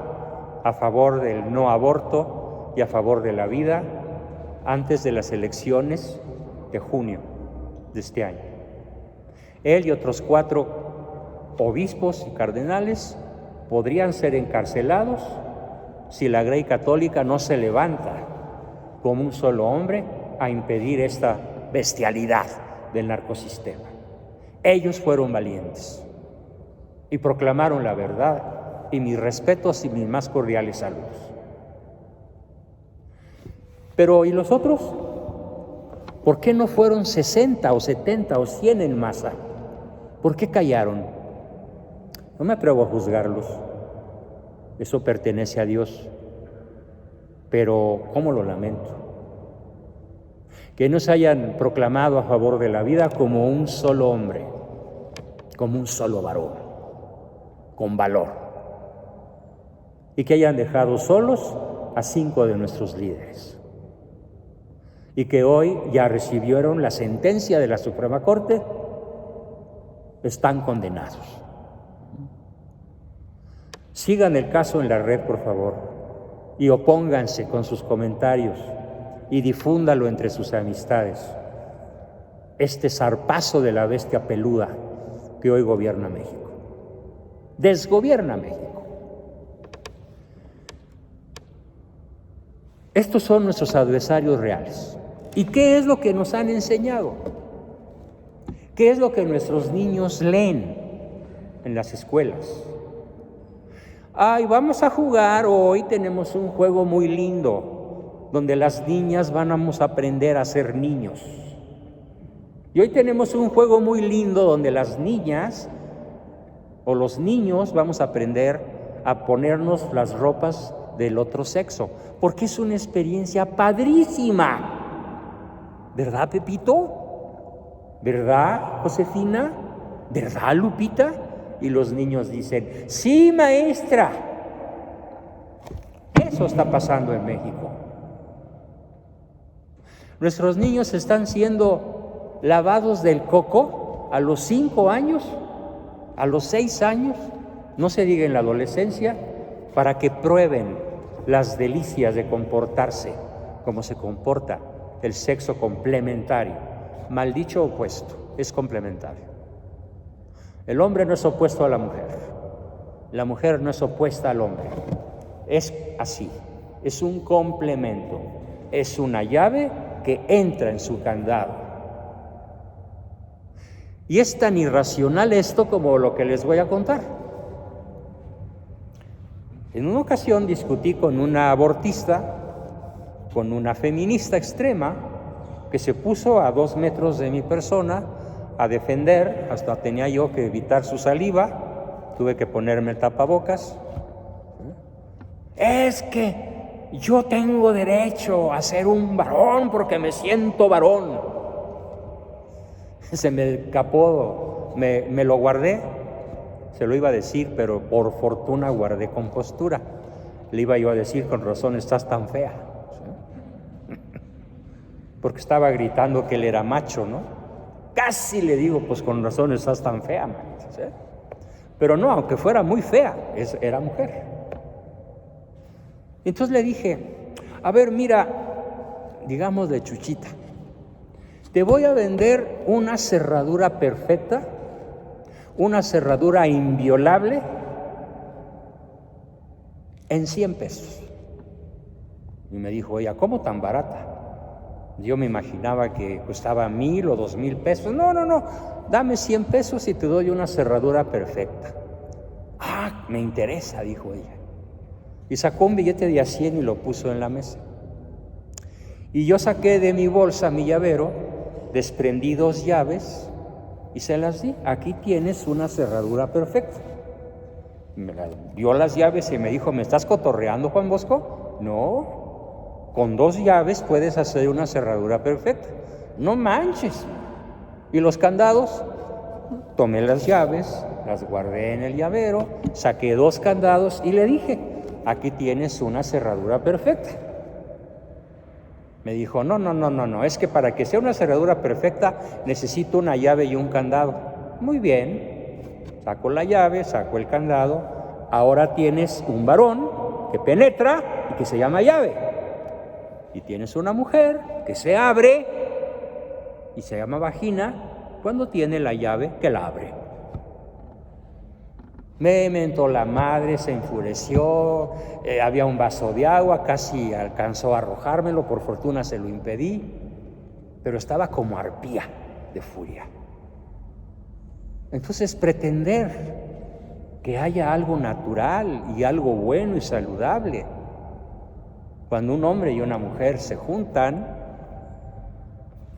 a favor del no aborto y a favor de la vida antes de las elecciones de junio de este año. Él y otros 4 obispos y cardenales podrían ser encarcelados si la Grey Católica no se levanta como un solo hombre a impedir esta bestialidad del narcosistema. Ellos fueron valientes y proclamaron la verdad, y mis respetos y mis más cordiales saludos. Pero ¿y los otros? ¿Por qué no fueron 60 o 70 o 100 en masa? ¿Por qué callaron? No me atrevo a juzgarlos. Eso pertenece a Dios. Pero ¿cómo lo lamento? Que no se hayan proclamado a favor de la vida como un solo hombre, como un solo varón, con valor. Y que hayan dejado solos a 5 de nuestros líderes. Y que hoy ya recibieron la sentencia de la Suprema Corte, están condenados. Sigan el caso en la red, por favor, y opónganse con sus comentarios y difúndalo entre sus amistades. Este zarpazo de la bestia peluda que hoy gobierna México. Desgobierna México. Estos son nuestros adversarios reales. ¿Y qué es lo que nos han enseñado? ¿Qué es lo que nuestros niños leen en las escuelas? Ay, vamos a jugar, hoy tenemos un juego muy lindo, donde las niñas vamos a aprender a ser niños. Y hoy tenemos un juego muy lindo donde las niñas o los niños vamos a aprender a ponernos las ropas del otro sexo, porque es una experiencia padrísima. ¿Verdad, Pepito? ¿Verdad, Josefina? ¿Verdad, Lupita? Y los niños dicen, sí, maestra. Eso está pasando en México. Nuestros niños están siendo lavados del coco a los 5 años, a los 6 años, no se diga en la adolescencia, para que prueben las delicias de comportarse como se comporta el sexo complementario. Mal dicho opuesto, es complementario. El hombre no es opuesto a la mujer no es opuesta al hombre. Es así, es un complemento, es una llave que entra en su candado. Y es tan irracional esto como lo que les voy a contar. En una ocasión discutí con una abortista, con una feminista extrema, que se puso a 2 metros de mi persona a defender, hasta tenía yo que evitar su saliva, tuve que ponerme el tapabocas. Es que yo tengo derecho a ser un varón porque me siento varón. Se me escapó, me lo guardé, se lo iba a decir, pero por fortuna guardé compostura. Le iba yo a decir, con razón estás tan fea, ¿sí? Porque estaba gritando que él era macho, ¿no? Casi le digo, pues con razón estás tan fea, ¿sí? Pero no, aunque fuera muy fea, era mujer. Entonces le dije, a ver, mira, digamos de Chuchita, te voy a vender una cerradura perfecta, una cerradura inviolable en 100 pesos. Y me dijo, oye, ¿cómo tan barata? Yo me imaginaba que costaba 1,000 o 2,000 pesos. No, dame 100 pesos y te doy una cerradura perfecta. Ah, me interesa, dijo ella. Y sacó un billete de a 100 y lo puso en la mesa. Y yo saqué de mi bolsa mi llavero, desprendí 2 llaves y se las di. Aquí tienes una cerradura perfecta. Me dio las llaves y me dijo, ¿me estás cotorreando, Juan Bosco? No, con 2 llaves puedes hacer una cerradura perfecta. No manches. ¿Y los candados? Tomé las llaves, las guardé en el llavero, saqué 2 candados y le dije, aquí tienes una cerradura perfecta. Me dijo, no, es que para que sea una cerradura perfecta necesito una llave y un candado. Muy bien, saco la llave, saco el candado, ahora tienes un varón que penetra y que se llama llave. Y tienes una mujer que se abre y se llama vagina cuando tiene la llave que la abre. Me mentó la madre, se enfureció, había un vaso de agua, casi alcanzó a arrojármelo, por fortuna se lo impedí, pero estaba como arpía de furia. Entonces pretender que haya algo natural y algo bueno y saludable, cuando un hombre y una mujer se juntan,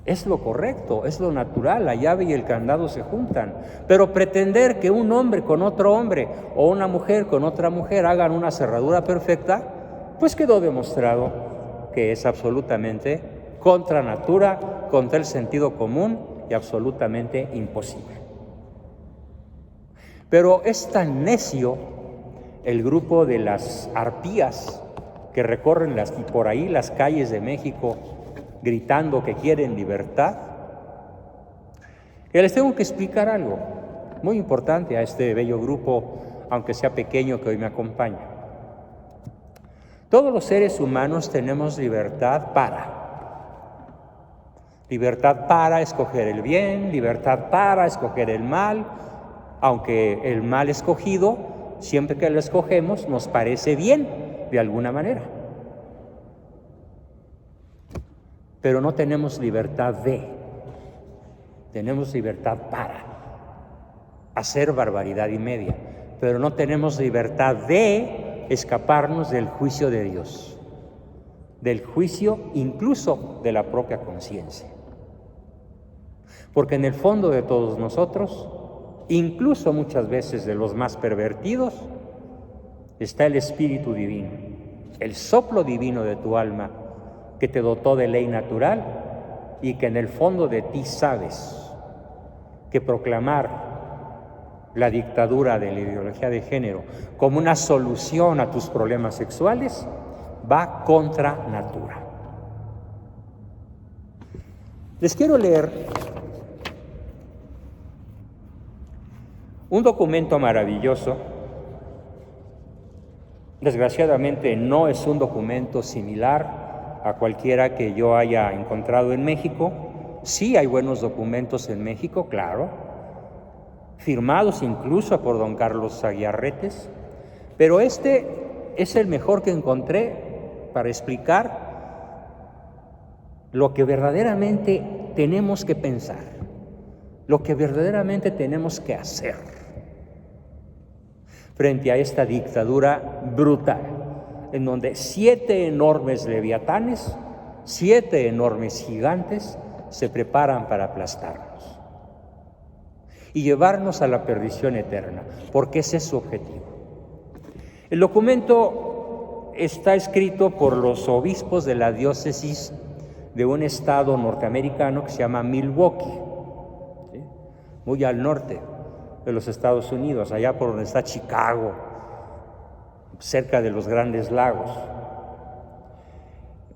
es lo correcto, es lo natural, la llave y el candado se juntan. Pero pretender que un hombre con otro hombre o una mujer con otra mujer hagan una cerradura perfecta, pues quedó demostrado que es absolutamente contra natura, contra el sentido común y absolutamente imposible. Pero es tan necio el grupo de las arpías que recorren por ahí las calles de México gritando que quieren libertad, que les tengo que explicar algo muy importante a este bello grupo, aunque sea pequeño, que hoy me acompaña. Todos los seres humanos tenemos libertad para escoger el bien, libertad para escoger el mal, aunque el mal escogido, siempre que lo escogemos, nos parece bien de alguna manera. Pero no tenemos libertad tenemos libertad para hacer barbaridad y media, pero no tenemos libertad de escaparnos del juicio de Dios, del juicio incluso de la propia conciencia. Porque en el fondo de todos nosotros, incluso muchas veces de los más pervertidos, está el Espíritu Divino, el soplo divino de tu alma, que te dotó de ley natural y que en el fondo de ti sabes que proclamar la dictadura de la ideología de género como una solución a tus problemas sexuales va contra natura. Les quiero leer un documento maravilloso. Desgraciadamente no es un documento similar a cualquiera que yo haya encontrado en México. Sí hay buenos documentos en México, claro, firmados incluso por don Carlos Aguiarretes, pero este es el mejor que encontré para explicar lo que verdaderamente tenemos que pensar, lo que verdaderamente tenemos que hacer frente a esta dictadura brutal, en donde 7 enormes leviatanes, 7 enormes gigantes se preparan para aplastarnos y llevarnos a la perdición eterna, porque ese es su objetivo. El documento está escrito por los obispos de la diócesis de un estado norteamericano que se llama Milwaukee, ¿sí?, muy al norte de los Estados Unidos, allá por donde está Chicago, cerca de los Grandes Lagos,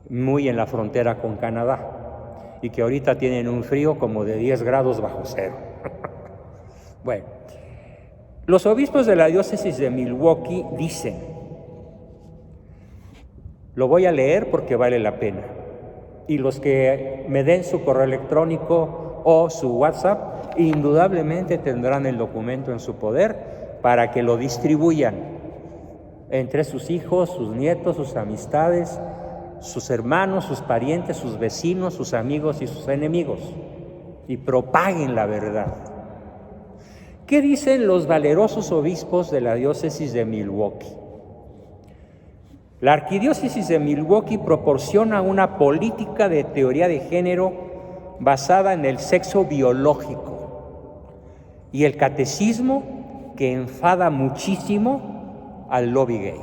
muy en la frontera con Canadá, y que ahorita tienen un frío como de 10 grados bajo cero. Bueno, los obispos de la diócesis de Milwaukee dicen, lo voy a leer porque vale la pena, y los que me den su correo electrónico o su WhatsApp indudablemente tendrán el documento en su poder para que lo distribuyan entre sus hijos, sus nietos, sus amistades, sus hermanos, sus parientes, sus vecinos, sus amigos y sus enemigos, y propaguen la verdad. ¿Qué dicen los valerosos obispos de la diócesis de Milwaukee? La arquidiócesis de Milwaukee proporciona una política de teoría de género basada en el sexo biológico y el catecismo que enfada muchísimo al lobby gay.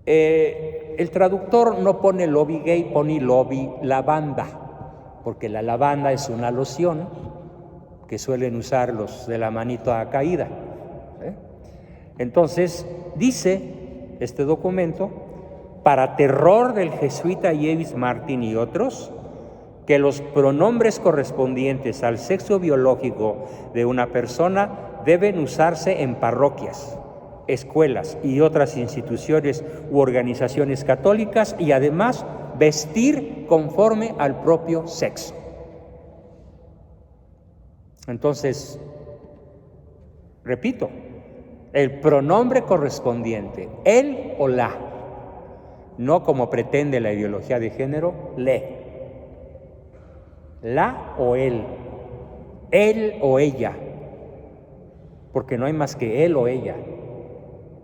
El traductor no pone lobby gay, pone lobby lavanda, porque la lavanda es una loción que suelen usar los de la manito caída. Entonces, dice este documento, para terror del jesuita James Martin y otros, que los pronombres correspondientes al sexo biológico de una persona deben usarse en parroquias, escuelas y otras instituciones u organizaciones católicas, y además vestir conforme al propio sexo. Entonces, repito, el pronombre correspondiente, él o la, no como pretende la ideología de género, le, la o él o ella, porque no hay más que él o ella,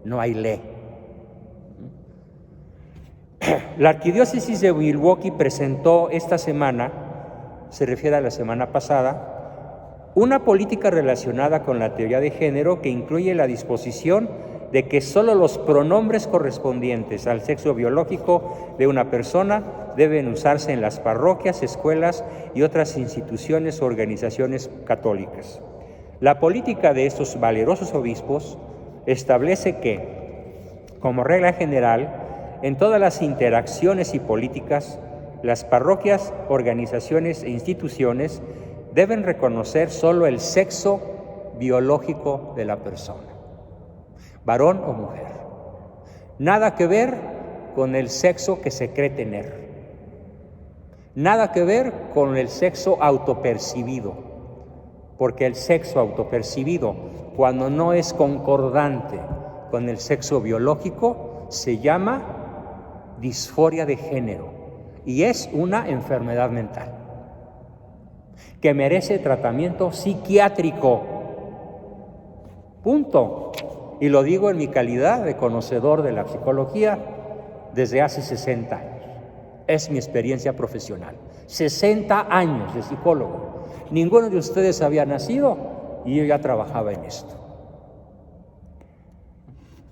no hay le. La arquidiócesis de Milwaukee presentó esta semana, se refiere a la semana pasada, una política relacionada con la teoría de género que incluye la disposición de que solo los pronombres correspondientes al sexo biológico de una persona deben usarse en las parroquias, escuelas y otras instituciones o organizaciones católicas. La política de estos valerosos obispos establece que, como regla general, en todas las interacciones y políticas, las parroquias, organizaciones e instituciones deben reconocer solo el sexo biológico de la persona, varón o mujer. Nada que ver con el sexo que se cree tener. Nada que ver con el sexo autopercibido, porque el sexo autopercibido, cuando no es concordante con el sexo biológico, se llama disforia de género y es una enfermedad mental que merece tratamiento psiquiátrico. Punto. Y lo digo en mi calidad de conocedor de la psicología desde hace 60 años. Es mi experiencia profesional. 60 años de psicólogo. Ninguno de ustedes había nacido y yo ya trabajaba en esto.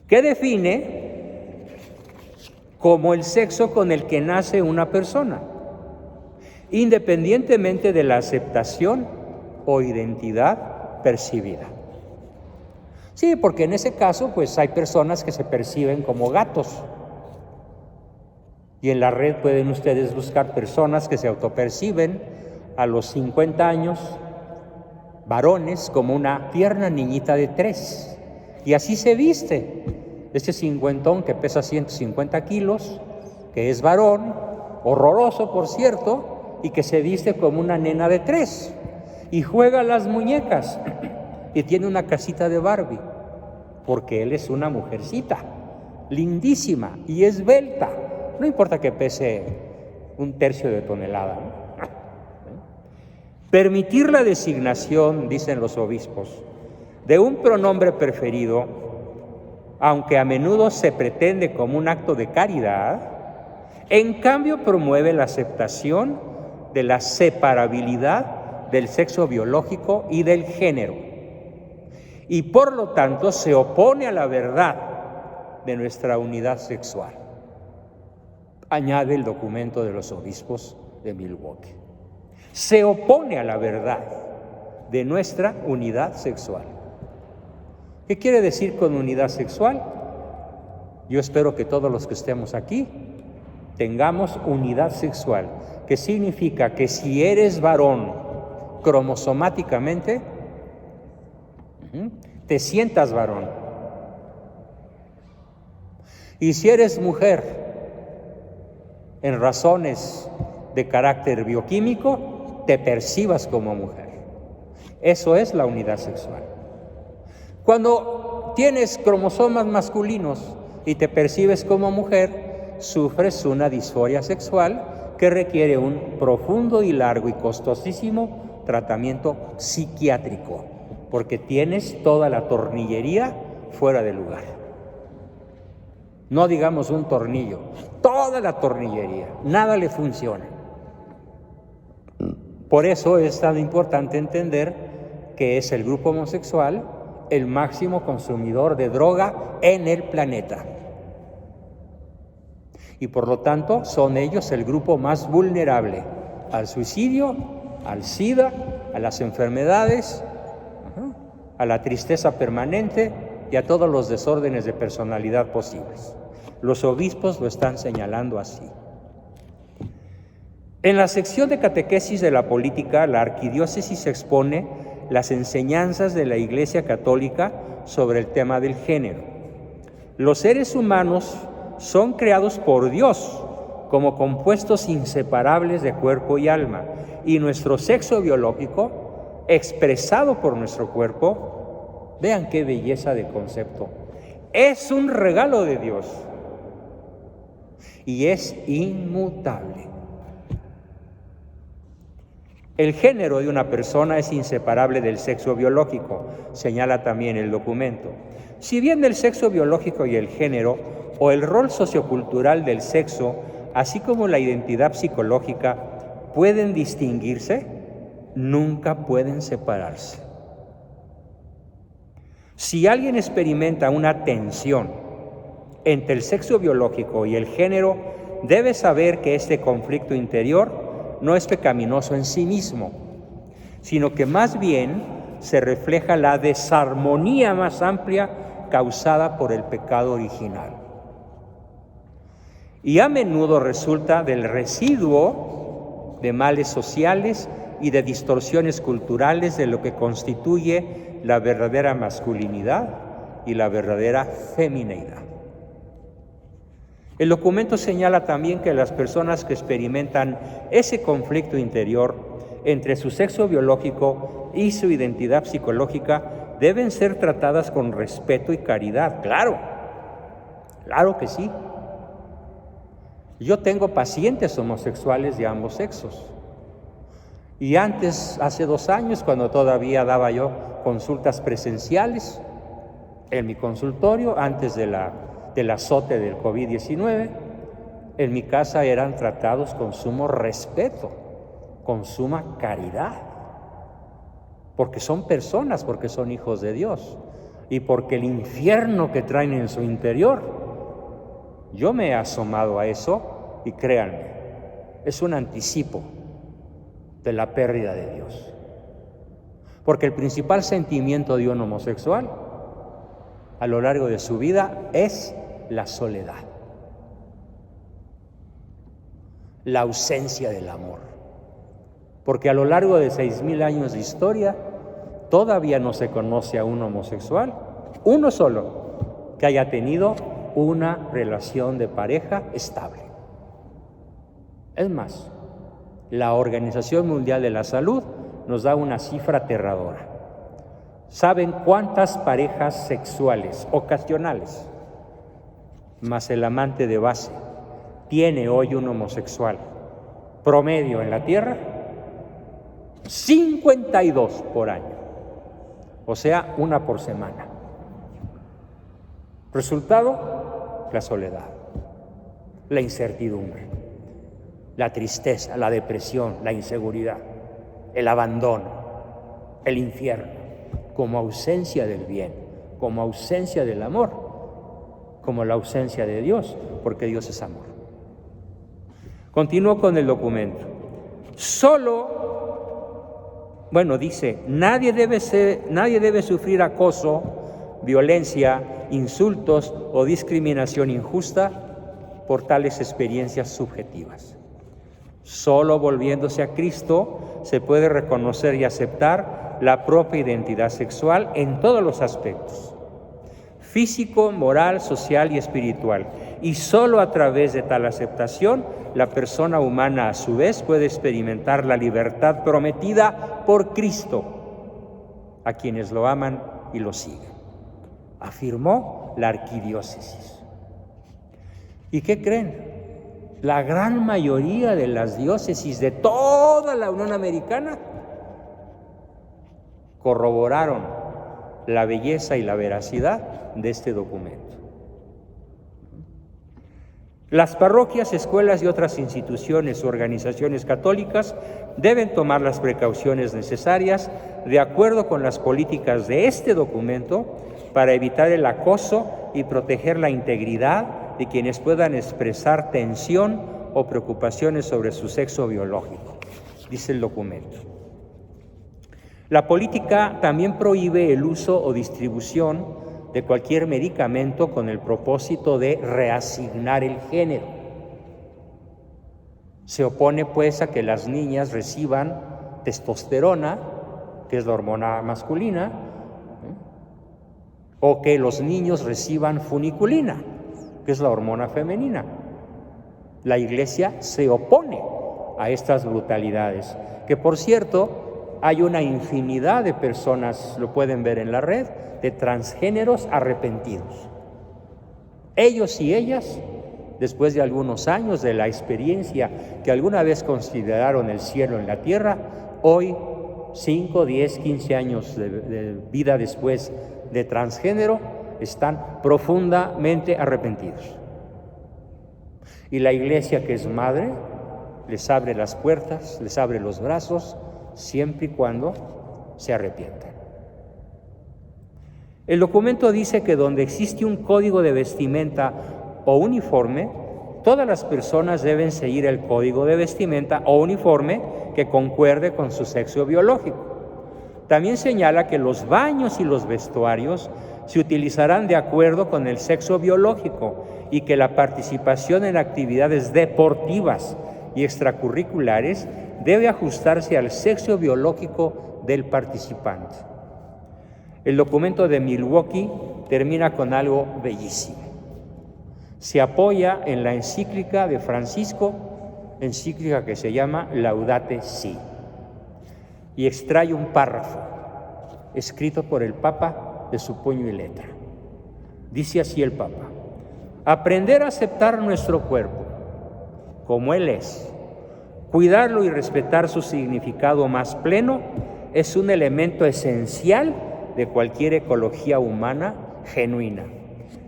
¿Qué define como el sexo con el que nace una persona? independientemente de la aceptación o identidad percibida. Sí, porque en ese caso, pues hay personas que se perciben como gatos. Y en la red pueden ustedes buscar personas que se autoperciben a los 50 años, varones, como una tierna niñita de 3. Y así se viste. Este cincuentón que pesa 150 kilos, que es varón, horroroso por cierto, y que se viste como una nena de 3. Y juega a las muñecas y tiene una casita de Barbie, porque él es una mujercita, lindísima y esbelta. No importa que pese 1/3 de tonelada, ¿no? Permitir la designación, dicen los obispos, de un pronombre preferido, aunque a menudo se pretende como un acto de caridad, en cambio promueve la aceptación de la separabilidad del sexo biológico y del género, y por lo tanto se opone a la verdad de nuestra unidad sexual, añade el documento de los obispos de Milwaukee. Se opone a la verdad de nuestra unidad sexual. ¿Qué quiere decir con unidad sexual? Yo espero que todos los que estemos aquí tengamos unidad sexual, que significa que si eres varón cromosomáticamente, te sientas varón. Y si eres mujer, en razones de carácter bioquímico, te percibas como mujer. Eso es la unidad sexual. Cuando tienes cromosomas masculinos y te percibes como mujer, sufres una disforia sexual que requiere un profundo y largo y costosísimo tratamiento psiquiátrico, porque tienes toda la tornillería fuera de lugar. No digamos un tornillo, toda la tornillería, nada le funciona. Por eso es tan importante entender que es el grupo homosexual el máximo consumidor de droga en el planeta. Y por lo tanto son ellos el grupo más vulnerable al suicidio, al SIDA, a las enfermedades, a la tristeza permanente y a todos los desórdenes de personalidad posibles. Los obispos lo están señalando así. En la sección de catequesis de la política, la arquidiócesis expone las enseñanzas de la Iglesia Católica sobre el tema del género. Los seres humanos son creados por Dios como compuestos inseparables de cuerpo y alma, y nuestro sexo biológico, expresado por nuestro cuerpo, vean qué belleza de concepto, es un regalo de Dios y es inmutable. El género de una persona es inseparable del sexo biológico, señala también el documento. Si bien el sexo biológico y el género, o el rol sociocultural del sexo, así como la identidad psicológica, pueden distinguirse, nunca pueden separarse. Si alguien experimenta una tensión entre el sexo biológico y el género, debe saber que este conflicto interior no es pecaminoso en sí mismo, sino que más bien se refleja la desarmonía más amplia causada por el pecado original. Y a menudo resulta del residuo de males sociales y de distorsiones culturales de lo que constituye la verdadera masculinidad y la verdadera femineidad. El documento señala también que las personas que experimentan ese conflicto interior entre su sexo biológico y su identidad psicológica deben ser tratadas con respeto y caridad. Claro que sí. Yo tengo pacientes homosexuales de ambos sexos. Y antes, hace 2 años, cuando todavía daba yo consultas presenciales en mi consultorio, antes del azote del COVID-19, en mi casa eran tratados con sumo respeto, con suma caridad, porque son personas, porque son hijos de Dios y porque el infierno que traen en su interior, yo me he asomado a eso y créanme, es un anticipo de la pérdida de Dios. Porque el principal sentimiento de un homosexual a lo largo de su vida es la soledad, la ausencia del amor. Porque a lo largo de 6,000 años de historia, todavía no se conoce a un homosexual, uno solo, que haya tenido una relación de pareja estable. Es más, la Organización Mundial de la Salud nos da una cifra aterradora. ¿Saben cuántas parejas sexuales ocasionales, más el amante de base, tiene hoy un homosexual promedio en la Tierra? 52 por año, o sea, una por semana. Resultado, la soledad, la incertidumbre, la tristeza, la depresión, la inseguridad, el abandono, el infierno, como ausencia del bien, como ausencia del amor, como la ausencia de Dios, porque Dios es amor. Continúo con el documento. Dice, nadie debe sufrir acoso, violencia, insultos o discriminación injusta por tales experiencias subjetivas. Solo volviéndose a Cristo se puede reconocer y aceptar la propia identidad sexual en todos los aspectos, físico, moral, social y espiritual. Y solo a través de tal aceptación, la persona humana a su vez puede experimentar la libertad prometida por Cristo a quienes lo aman y lo siguen, afirmó la arquidiócesis. ¿Y qué creen? La gran mayoría de las diócesis de toda la Unión Americana corroboraron la belleza y la veracidad de este documento. Las parroquias, escuelas y otras instituciones o organizaciones católicas deben tomar las precauciones necesarias de acuerdo con las políticas de este documento para evitar el acoso y proteger la integridad de quienes puedan expresar tensión o preocupaciones sobre su sexo biológico, dice el documento. La política también prohíbe el uso o distribución de cualquier medicamento con el propósito de reasignar el género. Se opone, pues, a que las niñas reciban testosterona, que es la hormona masculina, o que los niños reciban funiculina, que es la hormona femenina. La Iglesia se opone a estas brutalidades, que por cierto, hay una infinidad de personas, lo pueden ver en la red, de transgéneros arrepentidos. Ellos y ellas, después de algunos años de la experiencia que alguna vez consideraron el cielo en la tierra, hoy, 5, 10, 15 años de vida después de transgénero, están profundamente arrepentidos. Y la Iglesia, que es madre, les abre las puertas, les abre los brazos, siempre y cuando se arrepientan. El documento dice que donde existe un código de vestimenta o uniforme, todas las personas deben seguir el código de vestimenta o uniforme que concuerde con su sexo biológico. También señala que los baños y los vestuarios se utilizarán de acuerdo con el sexo biológico y que la participación en actividades deportivas y extracurriculares debe ajustarse al sexo biológico del participante. El documento de Milwaukee termina con algo bellísimo. Se apoya en la encíclica de Francisco, encíclica que se llama Laudate Si, y extrae un párrafo escrito por el Papa de su puño y letra. Dice así el Papa: aprender a aceptar nuestro cuerpo como él es, cuidarlo y respetar su significado más pleno es un elemento esencial de cualquier ecología humana genuina.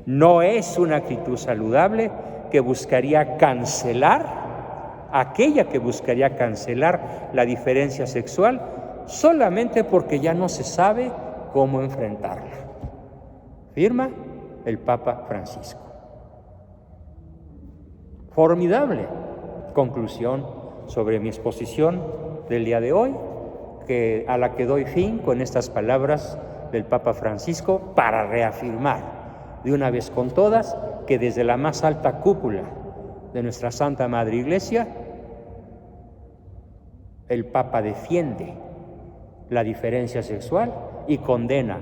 No es una actitud saludable que buscaría cancelar, aquella que buscaría cancelar la diferencia sexual solamente porque ya no se sabe cómo enfrentarla. Firma el Papa Francisco. Formidable conclusión sobre mi exposición del día de hoy, a la que doy fin con estas palabras del Papa Francisco para reafirmar de una vez con todas que desde la más alta cúpula de nuestra Santa Madre Iglesia, el Papa defiende la diferencia sexual y condena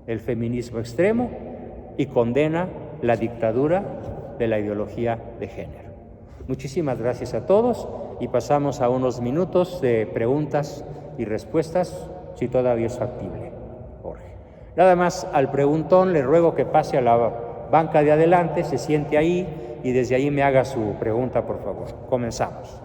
el feminismo extremo y condena la dictadura de la ideología de género. Muchísimas gracias a todos y pasamos a unos minutos de preguntas y respuestas, si todavía es factible, Jorge. Nada más al preguntón le ruego que pase a la banca de adelante, se siente ahí y desde ahí me haga su pregunta, por favor. Comenzamos.